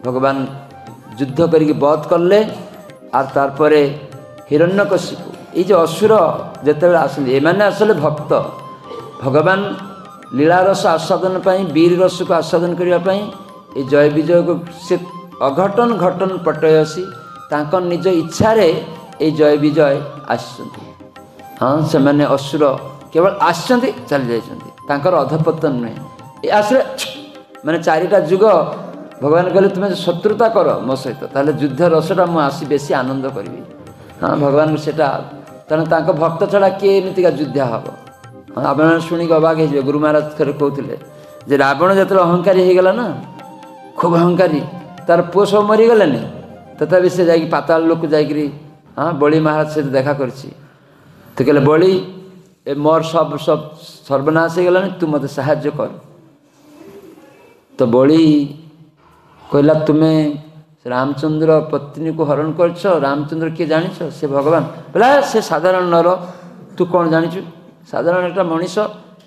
भगवान युद्ध करके बध कले आर तार हिरण्यकशिपु ये जो असुर जिते आसते एमाने आसले भक्त भगवान लीला रस आस्वादन वीर रस को आस्वादन करने ये जय विजय को से अघटन घटन पटयसी तांक निज इच्छारे ये जय विजय आसुँच हाँ से मैंने असुर केवल आसचंती चली जाइछंती तांकर अधपतन नुहे आसले माने चारिटा जुग भगवान कहले तुम शत्रुता कर मो सहित ताले युद्ध रसटा मु आसी बेसी आनंद करी हाँ भगवान सेटा तेणु तांक भक्त छड़ा किए एमतीका युद्ध हम हाँ आप शुणी अबाक हो गुरु महाराज थे कहते जे रावण जो अहंकारी हो गला ना खूब अहंकारी तार पुओ सब मरीगले तथापि से जा पाताल लोक जाकि हाँ बलि महाराज से देखा करछि तो कहले बलि ए मोर सब सब सर्वनाश हो गला तू मत साहाय्य कर तो बलि कहला तुम्हें रामचंद्र पत्नी को हरण कर रामचंद्र किए जान से भगवान बोला से साधारण नर तू कौन जाचु साधारण एक मनीष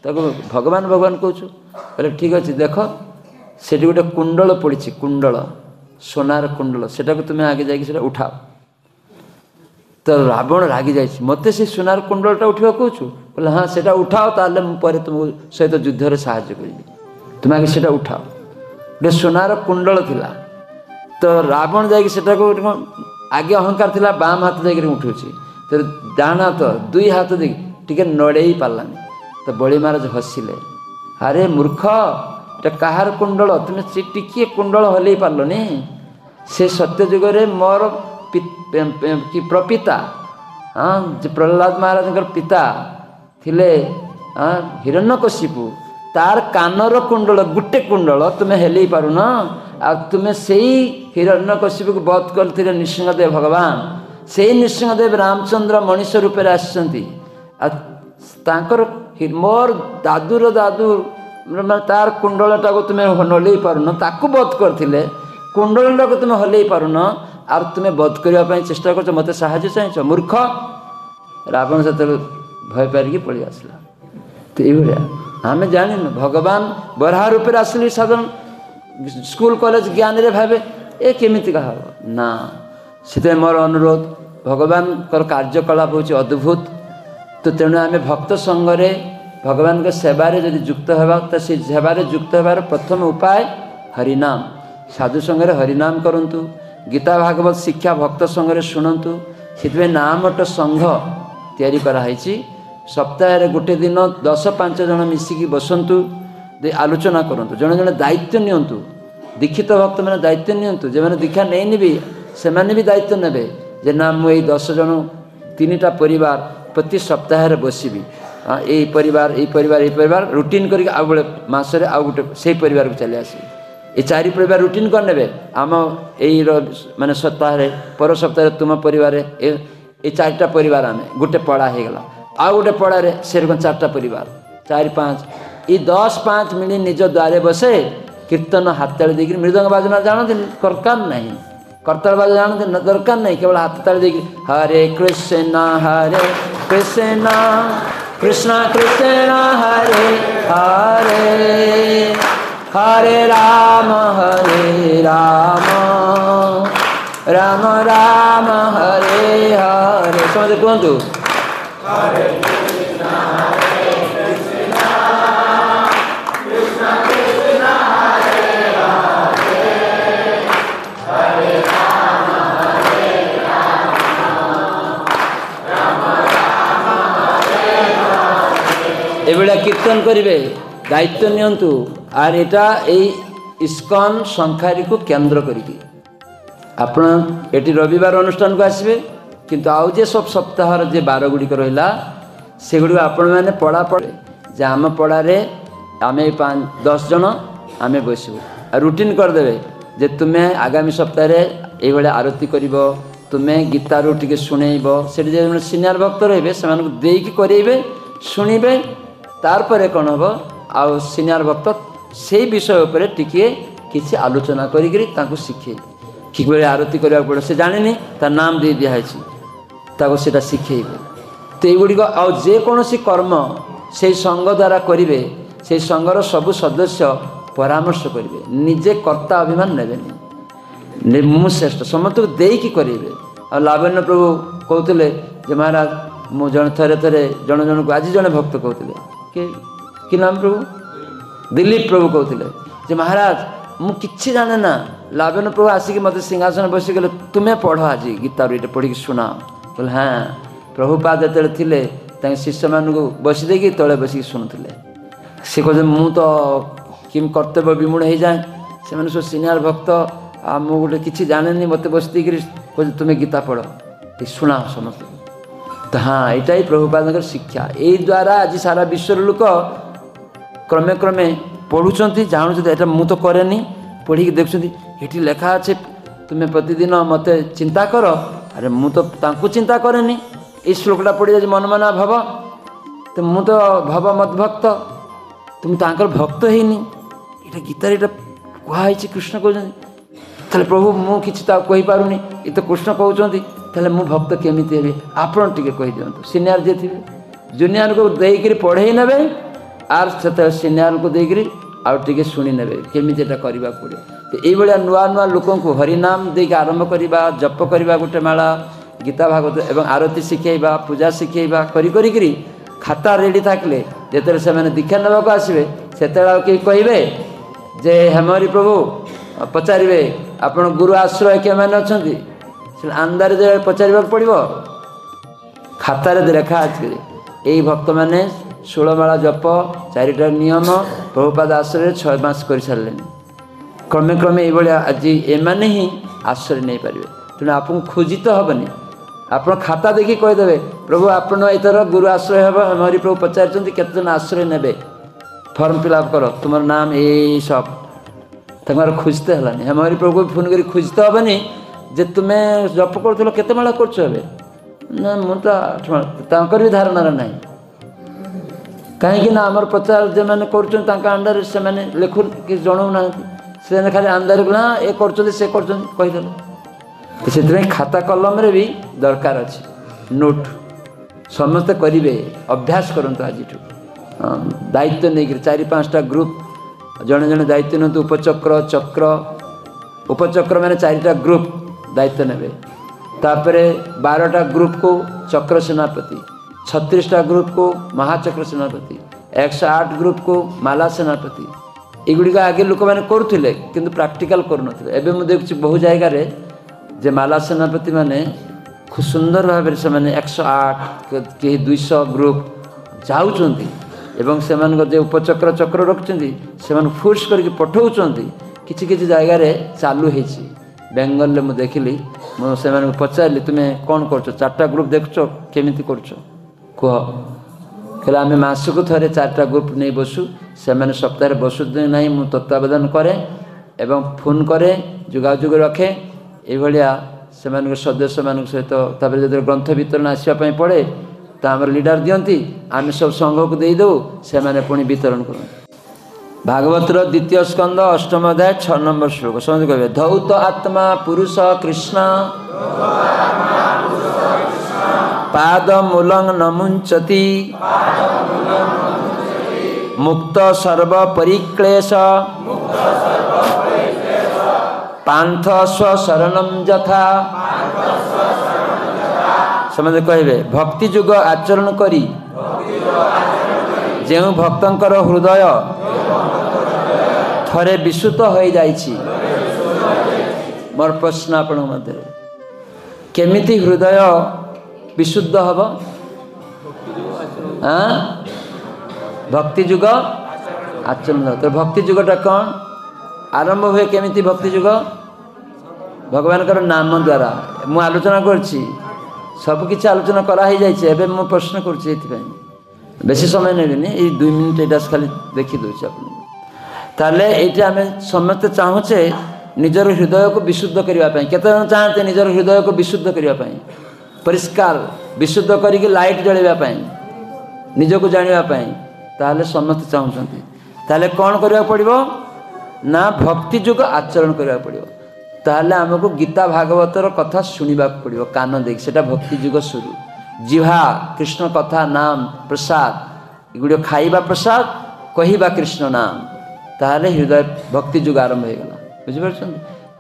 ताको भगवान भगवान कहूँ बोले ठीक अच्छे देख से गोटे कुंडल पड़ी कुंडल सोनार कुंडल सेटा को तुम्हें आगे जाकि उठाओ तो रावण रागी जाए मत से सोनार कुंडलटा उठा कहूँ बोले हाँ से उठाओ ताले पर तुम सहित युद्ध में साहाय्य करी तुम आगे से उठाओ गोटे सोनार कुंडल थिला तो रावण जाकि आगे अहंकार थिला बाम हाथ जाकि उठूची तो डाण हाथ दुई हाथ देखिए नड़े पारानी तो बलि महाराज हसिले अरे मूर्ख एटा कहार कुंडल तुम से टिके कुंडल हल पार्लनि से सत्य जुगरे मोर कि प्रपिता हाँ प्रहलाद महाराज पिता थिले हाँ हिरण्यकशिपु तार कानर कुंडल गुटे कुंडल तुम्हें हेल पारुन आ तुम्हें से हिरण्यकशिपु को बध कर नृसिंहदेव भगवान से नृसिंहदेव रामचंद्र मनीष रूप में आसचंती मोर दादूर दादू तार कुंडलटा को तुम्हें हल पारुन ताकू बध करथिले कुंडलटा को तुम्हें हल पारुन आर तुम्हें बध करने चेष्टा कर मत साहाय्य चाह मूर्ख रावण से भय पारिकी पलि आसला तो ये आम जान भगवान बराह रूप में आसली साधारण स्कूल कॉलेज ज्ञान रे भावे ए केमिति कहा ना से मोर अनुरोध भगवान कार्यकलाप हूँ अद्भुत तो तेणु आम भक्त संगे भगवान के सेवारे जदि युक्त होगा तो से सेवारे युक्त होवार प्रथम उपाय हरिनाम साधु संगे हरिनाम करंतु गीता भागवत शिक्षा भक्त संगे शुणु से नामट संघ तैयारी कराई सप्ताह गोटे दिन 10-5 जन मिसिकी बसंतु आलोचना करंतु जड़े जड़े दायित्व नियंतु दीक्षित भक्त मैंने दायित्व नियंतु जो मैंने दीक्षा नहीं भी से भी दायित्व ने जे ना मुझे 10 जन 3टा परिवार प्रति सप्ताह बसबी हाँ यही परिवार रुटीन करके आउ गोटे मसरे आउ गोटे से परिवार को चली आस ये चारि परिवार रुटीन कर ने आम यही माने सप्ताह पर सप्ताह तुम परिवार ये चारिटा परिवार आम गोटे पड़ा हो गला आउ गोटे पड़े से चार्टा परिवार 4-5 ये 10-5 मिनिट निज द्वारे बसे कीर्तन हाथ ताली देकर मृदंग बाजना जानते दरकार नहीं करताल बाजा जानते दरकार नहीं केवल हाथ ताली देकर हरे कृष्ण कृष्ण कृष्ण हरे हरे हरे राम राम राम हरे हरे समझे कहतु एभलिया कीर्तन करेंगे दायित्व नियंतु आर एटा इस्कन संखारी को केंद्र करिकी आपण एटी रविवार अनुष्ठान को आसबे किंतु आउ जे सब सप्ताह जे 12 गुड़िक रहा से गुड़ आपण मैंने पढ़ा पड़े जे आम पढ़ारे आम 5-10 जन आम बसबू रुटीन करदे जे तुम्हें आगामी सप्ताह ये आरती कर तुम्हें गीतारू टी शुणेब से सीनियर भक्त रे से करेबे शुणवे तारपर कौन हम आउ सीनियर भक्त से विषय उपर टिके किसी आलोचना करी शिखे कि आरती करने पड़े से जानी तार नाम दे दिखाई से शिखेबे तो युड़िक आकोसी कर्म से संघ द्वारा करेंगे से संघर सबु सदस्य परामर्श करेंगे निजे कर्ता अभिमान ने मु श्रेष्ठ समस्त को देकी करेंगे आ लावण्य प्रभु कहते महाराज मु जन थे जन जन को आज जड़े भक्त कहते कि नाम प्रभु दिलीप प्रभु कहते महाराज मु किछि जाने ना लावण्य प्रभु आसिक मत सिंहासन बसी गले तुम्हें पढ़ आज गीता पढ़ी शुणाओ बोले हाँ प्रभुपाद जो थे शिष्य मान बसी देकी तले बसिक शुणुले सी कहते मु तो किम कर्तव्य विमूढ़ हो जाए से सब सीनियर भक्त आ मु गोटे किछि जाने मत बसी देकर कहते तुम्हें गीता पढ़ शुणाओ समस्त तो हाँ यहाँ ही प्रभुपाद शिक्षा यही द्वारा आज सारा विश्वर लोक क्रमे क्रमे पढ़ुंट जानूँ यहाँ मु तो कैनि पढ़ी देखुं ये लेखा अच्छे तुम्हें प्रतिदिन मत चिंता कर अरे मु तो चिंता कैनि ये श्लोकटा पढ़ी जाए मन मना भव तो मु तो भव मत भक्त तुम तो भक्त हैनी ये गीतार ये कहुई कृष्ण कहते प्रभु मु कि पारुनी ये तो कृष्ण कहते ताले मु भक्त केमी हे आपण टे कही दिंतु सीनियर जे थे जूनियर को देकर पढ़े ने आर से सीनियर को देकर आगे शुणी ने केमी करने पड़े तो ये नुआ नुआ लोक हरिनाम देकर आरंभ करवा जप करवा गोटे माला गीता भागवत एवं आरती शिखेबा पूजा शिखेबा करी खाता रेडी थकले जो से दीक्षा नेबा को आसबे से कहे जे हेमरी प्रभु पचारे आपण गुरु आश्रय के मैंने अच्छा आंदार पचार पड़ो खातार लेखा अच्छे यही भक्त मैंने 16 माला जप 4टा नियम प्रभुपाद आश्रय 6 मास कर सारे क्रमे क्रमे ये आज एमाने ही आश्रय नहीं पारे तेणु आपको खोजी तो हेनी आप खाता देखी कहीदेवे प्रभु आपण एथर गुरु आश्रय हे हमारी प्रभु पचार केतजन आश्रय ने फर्म फिलअप कर तुम नाम ये सब तक खोजते हलानी हमारी प्रभु को फोन कर खोजते हेनी जे तुम्हें जप करो केते माला कर ना मुझे 8 माला भी धारणा ना कहीं आमर प्रचार जो मैंने कर से लिखु कि जनाऊना से खाली आंदार ना ये करदेल तो से खाता कलम रे भी दरकार अच्छे नोट समस्ते करेंगे अभ्यास करूँ आज दायित्व नहीं 4-5टा ग्रुप जड़े जड़े दायित्व नियंतु उपचक्र चक्र उपचक्र मैंने 4टा ग्रुप दायित्व ने 12टा ग्रुप को चक्र सेनापति 36टा ग्रुप को महाचक्र सेनापति 108 ग्रुप को माला सेनापति युड़िक आगे लोक मैंने करुले किंतु प्रैक्टिकल करुनथिले एबे मु देखुछि बहु जायगा रे जे माला सेनापति माने खूब सुंदर भाव से 108 कि 200 ग्रुप जाउछंती एवं से उपचक्र चक्र रखुच्च से फोर्स करके पठाउछंती किछि किछि जायगा रे चालू हेछि बेंगल में मुझे देखिली मुझे पचारि तुम्हें कौन कर 4टा ग्रुप देखुच केमिति करुच कह कहला आम मासक थे 4टा ग्रुप नहीं बसु से सप्ताह बसु ना मुझे तत्वावधान कै एवं फोन करे जोगाजोग रखे एभलिया सेमानक सदस्य मान सहित तापर जो ग्रंथ वितरण आसवाई पड़े तो आम लीडर दियंती आम सब संघ को देदेव से पुणी वितरण कर भागवतर द्वितीय स्कंद अष्टम अध्याय 6 नंबर श्लोक समझ कहे धौत आत्मा पुरुष कृष्ण पाद मूलं न मुंचति मुक्त सर्व परिक्लेश पांथ स्वशरणम यथा समझ कहे भक्ति युग आचरण करी जो भक्तंकर हृदय थरे विशुद्ध हो जाइछि मोर प्रश्न आपण मध्य केमिति हृदय विशुद्ध हब भक्ति युग आचरण तो भक्ति युगटा कौन आरंभ हुए केमिति भक्ति युग भगवान का नाम द्वारा मु आलोचना करछि सबकि आलोचना कराई जाइए मु प्रश्न करुँचे बेसी समय नेबिनी 2 मिनिट एटा खाली देखी दूसरी आप आम समस्त चाहूचे निजर हृदय को विशुद्ध करने केते जन चाहते निजर हृदय को विशुद्ध करने परिष्कार विशुद्ध करके लाइट जलवाई निज को जानापी ताहले समस्त चाहते ताहले कौन करने पड़ो ना भक्ति युग आचरण करने पड़ो ताहले आमको गीता भागवतर कथा शुणा पड़ो कान देख से भक्ति युग शुरू जिहा कृष्ण कथा नाम प्रसाद एगुड़ खाइबा प्रसाद कहवा कृष्ण नाम ताहले हृदय भक्ति युग आरंभ हो गला बुझिपार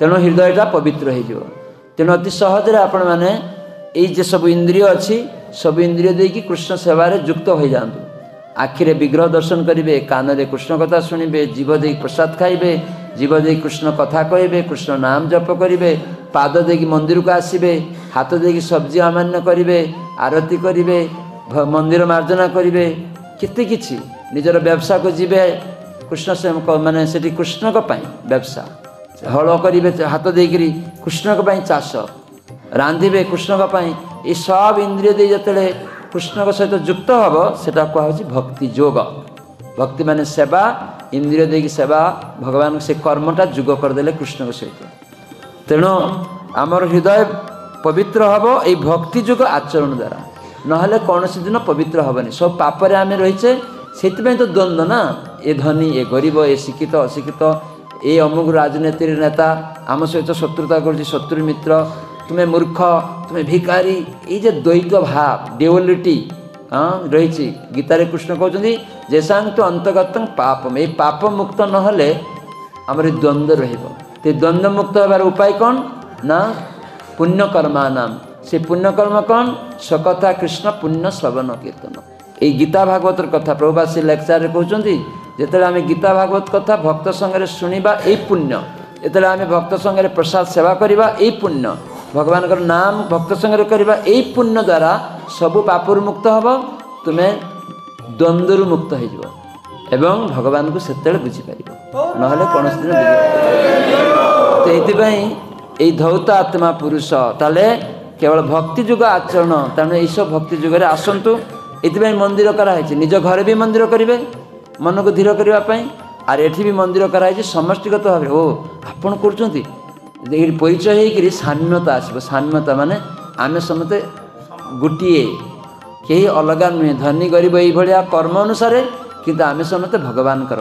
तेणु हृदयटा पवित्र हो तेणु अति सहज आपण मैंने ये सब इंद्रिय अच्छी सब इंद्रिय देकी कृष्ण सेवार युक्त हो जातु आखिरे विग्रह दर्शन करेंगे कान कृष्ण कथा शुणे जीव दे प्रसाद खाइबे जीव दे कृष्ण कथा कहे कृष्ण नाम जप करेंगे पाद दे मंदिर को आसबे हाथ दे सब्जी अमान्य करेंगे आरती करेंगे मंदिर मार्जना करेंगे केते किछि निजर व्यवसाय को जीवे कृष्ण से माने सेठी कृष्ण को पाई व्यवसाय हल करेंगे हाथ देकरी कृष्ण को पाई चाष रांधिबे कृष्ण को पाई ये सब इंद्रिय दे जतले कृष्ण को सहित युक्त हम सेटा कहुछि भक्ति योग भक्ति माने सेवा इंद्रिय देकी सेवा भगवान से कर्मटा युग करदेले कृष्ण को सहित तेणु आमर हृदय पवित्र हम ये भक्ति युग आचरण द्वारा नहले कौन दिन पवित्र हेनी सब पापरे आम रहीचे से तो द्वंद्व ना ये धनी ये गरीब ये शिक्षित अशिक्षित ये अमुक राजनीति नेता आम सहित शत्रुता कर शत्रु मित्र तुम्हें मूर्ख तुम्हें भिकारी ये द्वैत भाव डेवलिटी हाँ रही गीतार कृष्ण कहते जेसांग तो अंतगत पापम ये पाप मुक्त नहले आमर द्वंद्व रही द्वंद्व मुक्त होबार उपाय कौन ना पुण्यकर्मा नाम से पुण्यकर्म कौन सकथा कृष्ण पुण्य श्रवण कीर्तन ये गीता भागवतर कथा प्रभुपाद से लेक्चर कहते जिते आम गीता भागवत कथा भक्त संगे शुणा ये पुण्य जिते आम भक्त संगे प्रसाद सेवा करवा ये पुण्य भगवान का नाम भक्त संगे करवा यही पुण्य द्वारा सबु पापुर मुक्त हम तुम्हें द्वंद्व मुक्त हो एवं भगवान को सेते बुझीपार ना कौन दिन बुझे तो ये धौत आत्मा पुरुष ताले केवल भक्ति युग आचरण तेणु यही सब भक्ति युग आसतु ये मंदिर कराई निज घर भी मंदिर करेंगे मन को धीर करने आर एठी भी मंदिर कराई समष्टिगत भाव ओ आपण कर परिचय होकर साम्यता आसो साम्यता माने आम समते गोटे कहीं अलग नुहे धनी गरीब ये कर्म अनुसार किंतु आम समते भगवान कर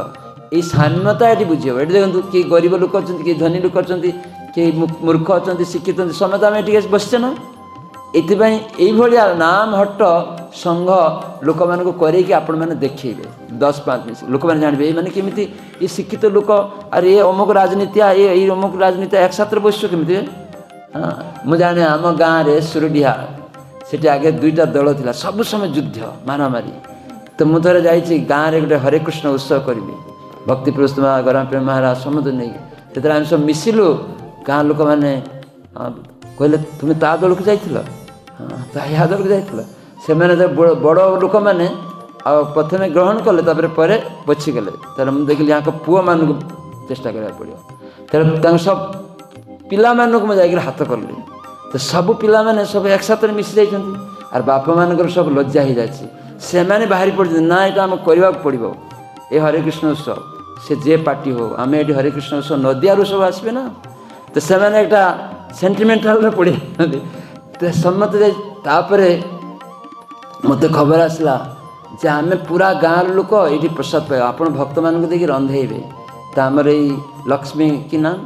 ये साम्यता ये बुझे ये देखो कि गरीब लोक अच्छा कि धनी लोक अच्छा कि मूर्ख अच्छा शिक्षित समते आम ये बसचे ना ये नाम हट्ट संघ लोक मान करके आपण मैंने देखेबे 10-5 मिनट लोक मैंने जानबे माने केमिति ये शिक्षित लोक अरे ये अमुक राजनीति ये अमुक राजनीति एक साथ बस केमिति हाँ मुझे जाने आम गाँव में सुरडिहा से आगे 2टा दल था सब समय युद्ध मारामारी तो मुझे जाइए गाँव में गोटे हरे कृष्ण उत्सव करी भक्ति पुरुष गरम प्रेम महाराज समस्त नहीं से आम सब मिसिलु गाँ लोक मैंने कहले तुम्हें ता दल को जाइल हाँ या दल को जाइल से बड़ लोक मैंने प्रथम ग्रहण कले पर बचिगले तर मुझे देखिए यहाँ पुआ मान चेष्टा करा पड़ो तर सब पिला मानक मुझे हाथ कली तो सब पिला माने सब एक साथ मिसी जाइए आर बापा मान सब लज्जा हो जाए से बाहरी पड़ते ना यहाँ आम करने पड़ो ये हरे कृष्ण उत्सव से जे पार्टी हो आम ये हरे कृष्ण सब नदियारू सब आसबे ना तो से एक सेंटिमेंटाल पड़े तो समते तापरे मत खबर आसला जे आम पूरा गाँव लोक ये प्रसाद पाइबा आप भक्त मान देखिए रंधेबे तो आमर यही लक्ष्मी कि नाम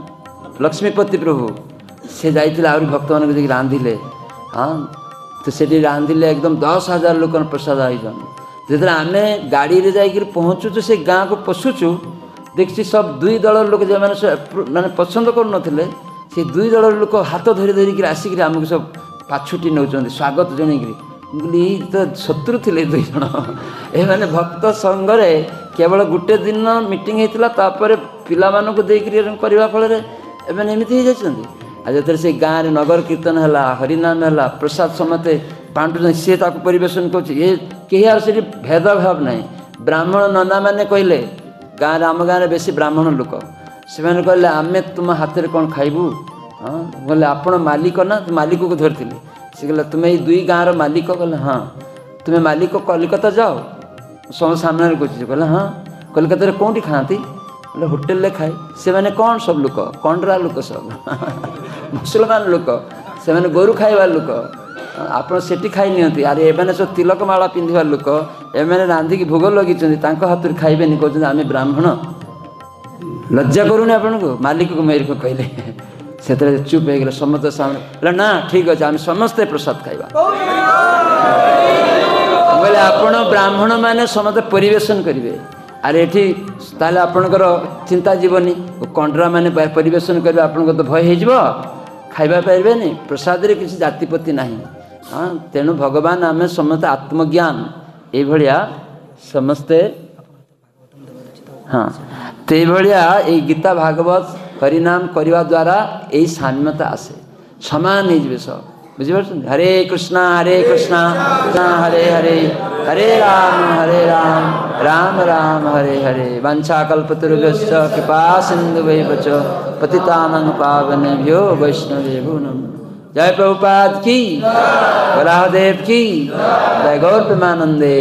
लक्ष्मीपति प्रभु से जाइए आहरी भक्त मान देखिए रांधिले हाँ तो से रांधिले एकदम 10,000 लोक प्रसाद आयोजन जो आम गाड़ी रे जाकर पहुँचुचु से गाँ को पशुचु देखी सब दुई दल लोक जो मैंने पसंद करुले से दुई दल लोक हाथ धरी धरिकी आसिक आमको सब पाछुटी नौ स्वागत जनईकरी बोली तो शत्रु थे दुई जन ये भक्त संघरे केवल गोटे दिन मीटिंग होता पिला करने फल एमती हो जाती आज जो से गाँव में नगर कीर्तन है हरिनाम है प्रसाद समते बांटुन सी परिवेशन कर भेदभाव ना ब्राह्मण नना मैंने कहले गाँव आम गाँव बेसी ब्राह्मण लोक से कहले आम तुम हाथ में कौन खाइबू हाँ बोले आपण मालिक ना मालिक को धरती से कहला तुम्हें दुई गाँव मालिक कहले हाँ तुम्हें मालिक कलिकता जाओ सब सामने कह कहला हाँ कलिकता कौटी खाती बोले होटेल खाए से मैंने कौन सब लोक कंडरा लोक सब मुसलमान लोक से मैंने गोरु खाइबा लोक आप सेठी खाई नियंती अरे एमाने सब तिलक माला पिंधिबा लोक एमाने रांधिकी भोग लगी हाथ खाइबेनि कहते आम ब्राह्मण लज्जा करूनी आपन को मालिक को मेरे को कहले से चुप हो गए समस्त सामने ना ठीक अच्छे आम समस्ते प्रसाद खाइबा बोले आपण ब्राह्मण मैंने समस्ते परिवेशन करेंगे अरे ये ताले आपणकर चिंता जीवनी कंडरा मैंने परिवेशन करेंगे आपन तो भय हो खाइबा पारे नहीं प्रसाद रे किसी जातिपति ना हाँ तेणु भगवान आम समस्त आत्मज्ञान ये समस्ते हाँ तो ये गीता भागवत हरिनाम करने द्वारा यही साम्यता आसे समान हो सब बुझीपार हरे कृष्णा हरे हरे हरे राम राम राम हरे हरे वंशाकल्पतरुभ्यश्च कृपा सिन्धुभ्यश्च पतितानां पावनेभ्यो वैष्णवेभ्यो नमः। जय प्रभुपाद की, वराहदेव की, जय गौर प्रेमानंदे।